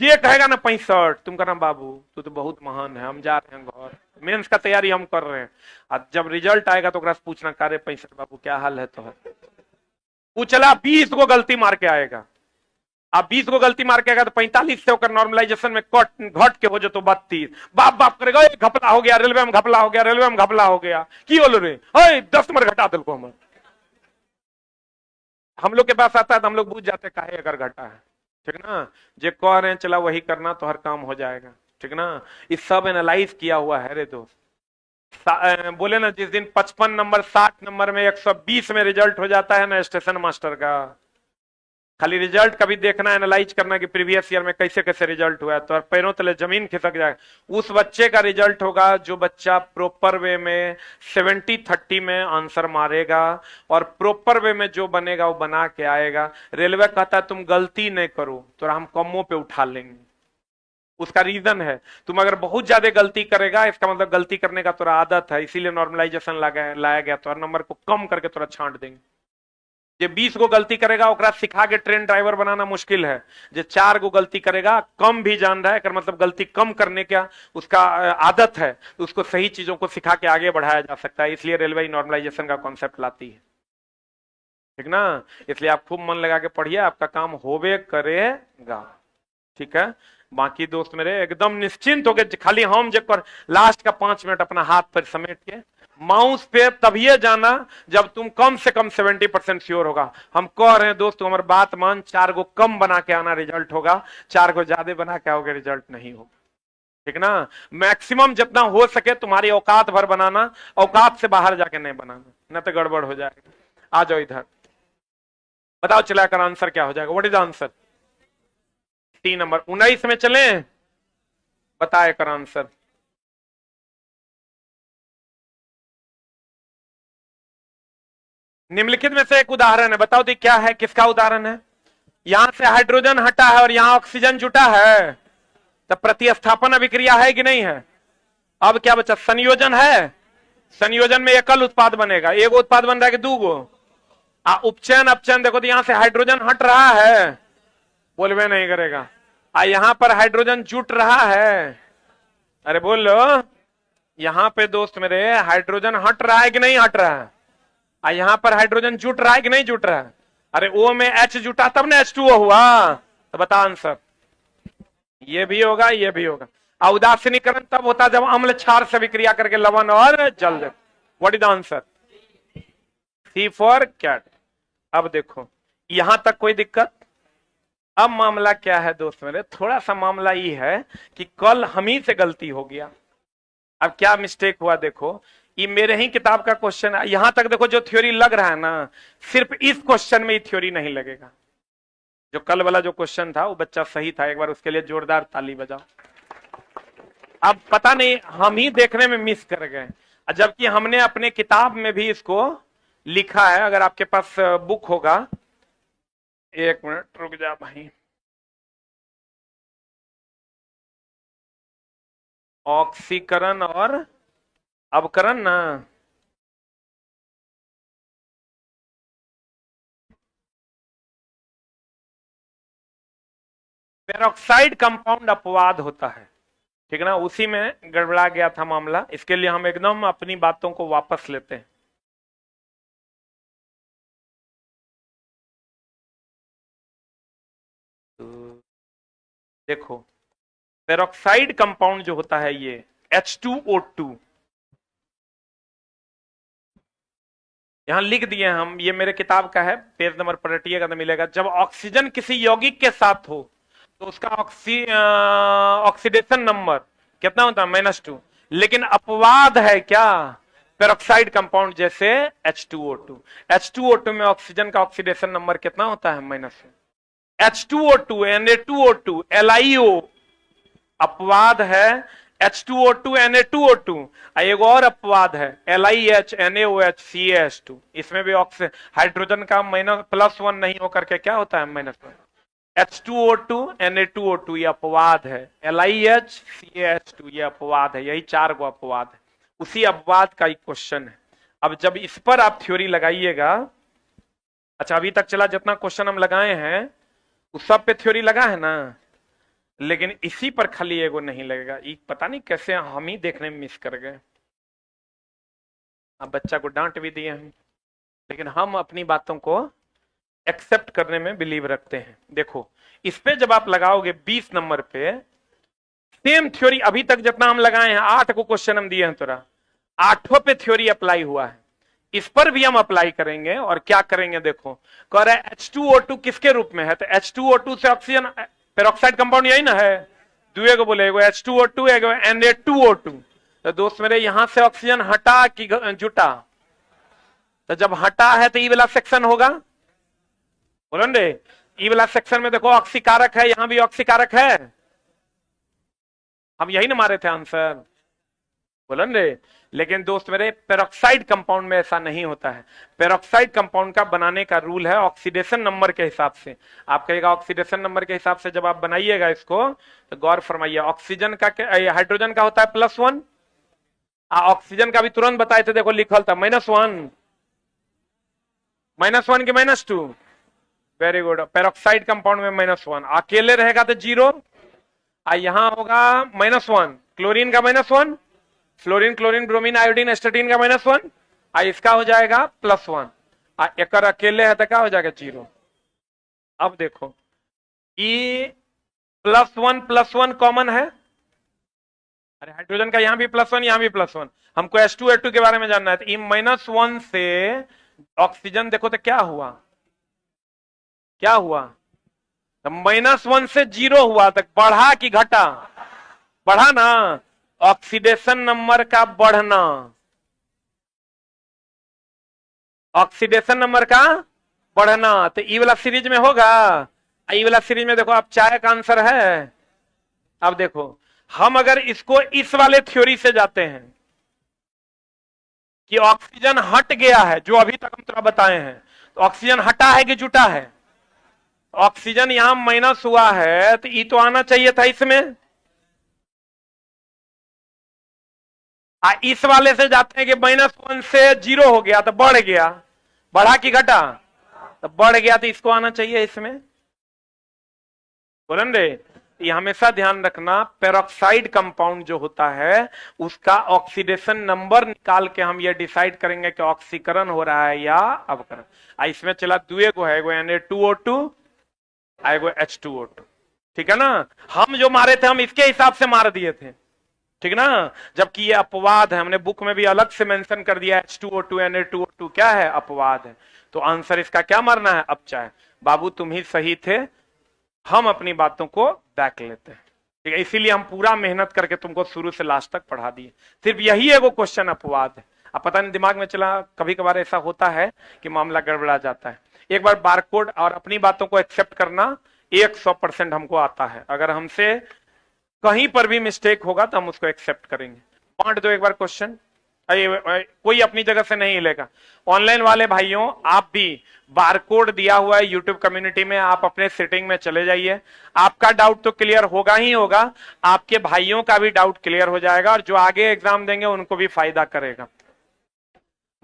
ये कहेगा ना 65, तुम कहना बाबू तू तो बहुत महान है, हम जा रहे हैं घर, मेंस का तैयारी हम कर रहे हैं। और जब रिजल्ट आएगा तो पूछना, कार्य 65 बाबू क्या हाल है? तो वो चला 20 को गलती मार के आएगा। आप 20 को गलती मार के आएगा तो 45 से होकर नॉर्मलाइजेशन में कट घट के हो जो तो 32, बाप बाप करेगा, घपला हो गया रेलवे में, घपला हो गया रेलवे में, घपला हो गया की बोलो रे, 10 नंबर घटा दिल को। हम लोग के पास आता है तो हम लोग पूछ जाते काहे अगर घटा है, ठीक ना? जो कह रहे हैं चला वही करना तो हर काम हो जाएगा, ठीक ना? इस सब एनालाइज किया हुआ है रे दोस्त। बोले ना जिस दिन 55 नंबर 60 नंबर में 120 में रिजल्ट हो जाता है ना स्टेशन मास्टर का, खाली रिजल्ट कभी देखना, एनालाइज करना कि प्रीवियस ईयर में कैसे कैसे रिजल्ट हुआ है, तो पैरों तले जमीन खिसक जाएगा। उस बच्चे का रिजल्ट होगा जो बच्चा प्रॉपर वे में 70-30 में आंसर मारेगा, और प्रॉपर वे में जो बनेगा वो बना के आएगा। रेलवे कहता है तुम गलती नहीं करो तो हम कमों पे उठा लेंगे, उसका रीजन है। तुम अगर बहुत ज्यादा गलती करेगा, इसका मतलब गलती करने का तोरा आदत है, इसीलिए नॉर्मलाइजेशन लाया गया। तो नंबर को कम करके तोरा छांट देंगे। जे 20 गो गलती करेगा ओकरा सिखा के ट्रेन ड्राइवर बनाना मुश्किल है। जे 4 गो गलती करेगा, कम भी जान रहा है कर मतलब गलती कम करने का उसका आदत है, तो उसको सही चीजों को सिखा के आगे बढ़ाया जा सकता है। इसलिए रेलवे नॉर्मलाइजेशन का कॉन्सेप्ट लाती है, ठीक ना। इसलिए आप खूब मन लगा के पढ़िए, आपका काम होवे करेगा, ठीक है। बाकी दोस्त मेरे एकदम निश्चिंत हो गए, खाली हम जब पर लास्ट का 5 मिनट अपना हाथ पर समेट के माउस पे तभी जाना जब तुम कम से कम 70% श्योर होगा। हम कह रहे हैं दोस्त, हमारी बात मान, 4 गो कम बना के आना रिजल्ट होगा, 4 गो ज्यादा बना के आओगे रिजल्ट नहीं होगा, ठीक ना। मैक्सिमम जितना हो सके तुम्हारी औकात भर बनाना, औकात से बाहर जाके नहीं बनाना, न तो गड़बड़ हो जाएगा। आ जाओ इधर, बताओ चला कर आंसर क्या हो जाएगा। What is answer? 3 नंबर 19 में चले, बताए कर आंसर। निम्नलिखित में से एक उदाहरण है, बताओ दी क्या है, किसका उदाहरण है? यहां से हाइड्रोजन हटा है और यहां ऑक्सीजन जुटा है, तब प्रतिस्थापन अभिक्रिया है कि नहीं है? अब क्या बचा? संयोजन है। संयोजन में एकल उत्पाद बनेगा, एक उत्पाद बन रहा है कि 2 गो? उपचयन अपचयन देखो, तो यहां से हाइड्रोजन हट रहा है, बोलवे नहीं करेगा। यहां पर हाइड्रोजन जुट रहा है, अरे बोल लो। यहां पे दोस्त मेरे हाइड्रोजन हट रहा है कि नहीं हट रहा है? यहां पर हाइड्रोजन जुट रहा है कि नहीं जुट रहा है? अरे ओ में H जुटा तब ना H2O हुआ, तो बता आंसर। ये भी होगा, ये भी होगा। उदासीनीकरण तब होता जब अम्ल क्षार से विक्रिया करके लवण और जल दे। What is the answer? C for cat. अब देखो यहां तक कोई दिक्कत? अब मामला क्या है दोस्त मेरे, थोड़ा सा मामला ये है कि कल हम ही से गलती हो गया। अब क्या मिस्टेक हुआ देखो, ये मेरे ही किताब का क्वेश्चन है। यहां तक देखो जो थ्योरी लग रहा है ना, सिर्फ इस क्वेश्चन में ही थ्योरी नहीं लगेगा। जो कल वाला जो क्वेश्चन था वो बच्चा सही था, एक बार उसके लिए जोरदार ताली बजाओ। अब पता नहीं हम ही देखने में मिस कर गए, जबकि हमने अपने किताब में भी इसको लिखा है। अगर आपके पास बुक होगा, 1 मिनट रुक जा भाई। ऑक्सीकरण और अवकरण ना, पेरोक्साइड कंपाउंड अपवाद होता है, ठीक है ना। उसी में गड़बड़ा गया था मामला, इसके लिए हम एकदम अपनी बातों को वापस लेते हैं। तो देखो पेरोक्साइड कंपाउंड जो होता है ये H2O2, यहां लिख दिए हम, ये मेरे किताब का है, पेज नंबर पलटिएगा तो मिलेगा। जब ऑक्सीजन किसी यौगिक के साथ हो तो उसका ऑक्सीडेशन नंबर कितना होता है? -2। लेकिन अपवाद है क्या? पेरोक्साइड कंपाउंड जैसे H2O2। H2O2 में ऑक्सीजन का ऑक्सीडेशन नंबर कितना होता है? -2। H2O2 Na2O2 LiO अपवाद है, H2O2 Na2O2। एक और अपवाद है LiH NaOH CaH2, इसमें भी हाइड्रोजन का -+1 नहीं होकर के क्या होता है? -1। H2O2 Na2O2 ये अपवाद है, LiH CaH2 ये अपवाद है। यही 4 गो अपवाद है, उसी अपवाद का एक क्वेश्चन है। अब जब इस पर आप थ्योरी लगाइएगा, अच्छा अभी तक चला जितना क्वेश्चन हम लगाए हैं उस सब पे थ्योरी लगा है ना, लेकिन इसी पर खाली एगो नहीं लगेगा। ये पता नहीं कैसे हम ही देखने में मिस कर गए। अब बच्चा को डांट भी दिए हैं, लेकिन हम अपनी बातों को एक्सेप्ट करने में बिलीव रखते हैं। देखो इस पे जब आप लगाओगे 20 नंबर पे, सेम थ्योरी अभी तक जितना हम लगाए हैं, 8 को क्वेश्चन हम दिए हैं तोरा, 8 पे थ्योरी अप्लाई हुआ है। इस पर भी हम अप्लाई करेंगे और क्या करेंगे देखो, कह रहा है H2O2 किसके रूप में है? तो H2O2 से ऑक्सीजन पेरोक्साइड कंपाउंड यही ना है, दुए को बोले एगो H2O2 एगो Na2O2। तो दोस्त मेरे यहां से ऑक्सीजन हटा कि जुटा? तो जब हटा है तो ई वाला सेक्शन होगा, बोलो रे। ई वाला सेक्शन में देखो ऑक्सीकारक है, यहां भी ऑक्सीकारक है। हम यही ना मारे थे आंसर। बोलन रे। लेकिन दोस्त मेरे पेरोक्साइड कंपाउंड में ऐसा नहीं होता है। पेरोक्साइड कंपाउंड का बनाने का रूल है ऑक्सीडेशन नंबर के हिसाब से। आप कहेगा ऑक्सीडेशन नंबर के हिसाब से जब आप बनाइएगा इसको तो गौर फरमाइए, ऑक्सीजन का हाइड्रोजन का होता है +1, ऑक्सीजन का भी तुरंत बताए थे, देखो लिखल था -1, -1 की -2। Very good. पेरोक्साइड कंपाउंड में -1, अकेले रहेगा तो 0, यहां होगा -1, क्लोरीन का -1, फ्लोरीन क्लोरीन ब्रोमीन आयोडीन एस्टेटीन का -1, इसका हो जाएगा +1, एक अकेले है तो क्या हो जाएगा 0। अब देखो ई +1 कॉमन है, अरे हाइड्रोजन का यहां भी +1 यहां भी +1, हमको H2 के बारे में जानना है। तो ई -1 से ऑक्सीजन देखो तो क्या हुआ, क्या हुआ, तो -1 से 0 हुआ, तक बढ़ा कि घटा, बढ़ा ना, ऑक्सीडेशन नंबर का बढ़ना, ऑक्सीडेशन नंबर का बढ़ना। तो ई वाला सीरीज में होगा, ई वाला सीरीज में देखो आप चाय का आंसर है। अब देखो हम अगर इसको इस वाले थ्योरी से जाते हैं कि ऑक्सीजन हट गया है, जो अभी तक हम तुरा बताए हैं, तो ऑक्सीजन हटा है कि जुटा है, ऑक्सीजन यहां माइनस हुआ है तो ई तो आना चाहिए था इसमें। इस वाले से जाते हैं कि -1 से 0 हो गया तो बढ़ गया, बढ़ा कि घटा, तो बढ़ गया तो इसको आना चाहिए इसमें। बोलन रे, ये हमेशा ध्यान रखना, पेरोक्साइड कंपाउंड जो होता है उसका ऑक्सीडेशन नंबर निकाल के हम ये डिसाइड करेंगे कि ऑक्सीकरण हो रहा है या अवकरण। इसमें चला दुए को है, एगो Na2O2, एगो H2O2, ठीक है ना। हम जो मारे थे हम इसके हिसाब से मार दिए थे, ठीक ना, जबकि ये अपवाद है, हमने बुक में भी अलग से मेंशन कर दिया H2O2 Na2O2 क्या है, अपवाद है। तो आंसर इसका क्या मारना है, अब चाहे बाबू तुम ही सही थे, हम अपनी बातों को बैक लेते हैं, ठीक है। इसीलिए हम पूरा मेहनत करके तुमको शुरू से लास्ट तक पढ़ा दिए, सिर्फ यही एगो क्वेश्चन अपवाद है। अब पता नहीं दिमाग में चला, कभी कभार ऐसा होता है कि मामला गड़बड़ा जाता है। एक बार बारकोड और अपनी बातों को एक्सेप्ट करना 100% हमको आता है, अगर हमसे कहीं पर भी मिस्टेक होगा तो हम उसको एक्सेप्ट करेंगे। बांट दो एक बार क्वेश्चन, कोई अपनी जगह से नहीं हिलेगा। ऑनलाइन वाले भाइयों, आप भी बारकोड दिया हुआ है यूट्यूब कम्युनिटी में, आप अपने सेटिंग में चले जाइए, आपका डाउट तो क्लियर होगा ही होगा, आपके भाइयों का भी डाउट क्लियर हो जाएगा, और जो आगे एग्जाम देंगे उनको भी फायदा करेगा।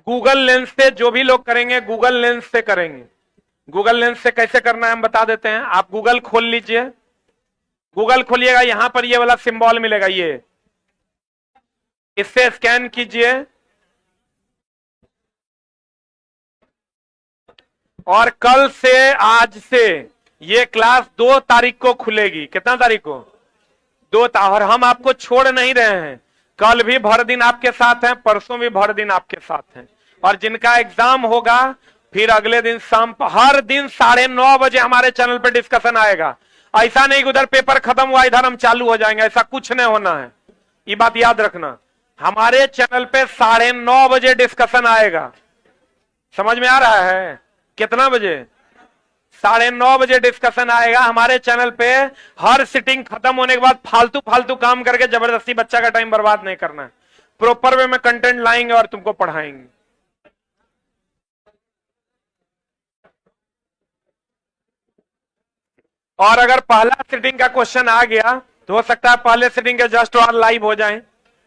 गूगल लेंस से जो भी लोग करेंगे, गूगल लेंस से करेंगे। गूगल लेंस से कैसे करना है हम बता देते हैं। आप गूगल खोल लीजिए, गूगल खोलिएगा, यहां पर ये वाला सिंबल मिलेगा, ये इससे स्कैन कीजिए, और कल से, आज से ये क्लास 2 तारीख को खुलेगी। कितना तारीख को, 2 और हम आपको छोड़ नहीं रहे हैं, कल भी भर दिन आपके साथ हैं, परसों भी भर दिन आपके साथ हैं, और जिनका एग्जाम होगा फिर अगले दिन शाम, हर दिन 9:30 बजे हमारे चैनल पे डिस्कशन आएगा। ऐसा नहीं कि उधर पेपर खत्म हुआ इधर हम चालू हो जाएंगे, ऐसा कुछ नहीं होना है, ये बात याद रखना। हमारे चैनल पे 9:30 बजे डिस्कशन आएगा, समझ में आ रहा है, कितना बजे, 9:30 बजे डिस्कशन आएगा हमारे चैनल पे। हर सिटिंग खत्म होने के बाद फालतू फालतू काम करके जबरदस्ती बच्चा का टाइम बर्बाद नहीं करना है, प्रॉपर वे में कंटेंट लाएंगे और तुमको पढ़ाएंगे। और अगर पहला सिटिंग का क्वेश्चन आ गया तो हो सकता है पहले सिटिंग के जस्ट और लाइव हो जाए,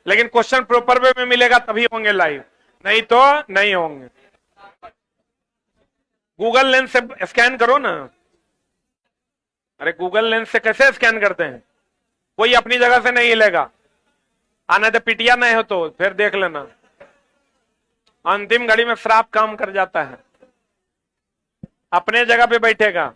लेकिन क्वेश्चन प्रॉपर वे में मिलेगा तभी होंगे लाइव, नहीं तो नहीं होंगे। गूगल लेंस से स्कैन करो ना, अरे गूगल लेंस से कैसे स्कैन करते हैं, कोई अपनी जगह से नहीं हिलेगा, आने तो पिटिया नहीं हो तो फिर देख लेना, अंतिम घड़ी में श्राप काम कर जाता है, अपने जगह पे बैठेगा।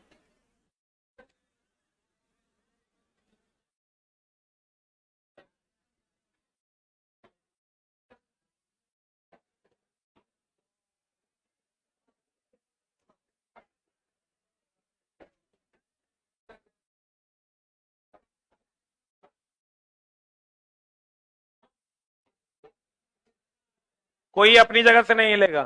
कोई अपनी जगह से नहीं हिलेगा।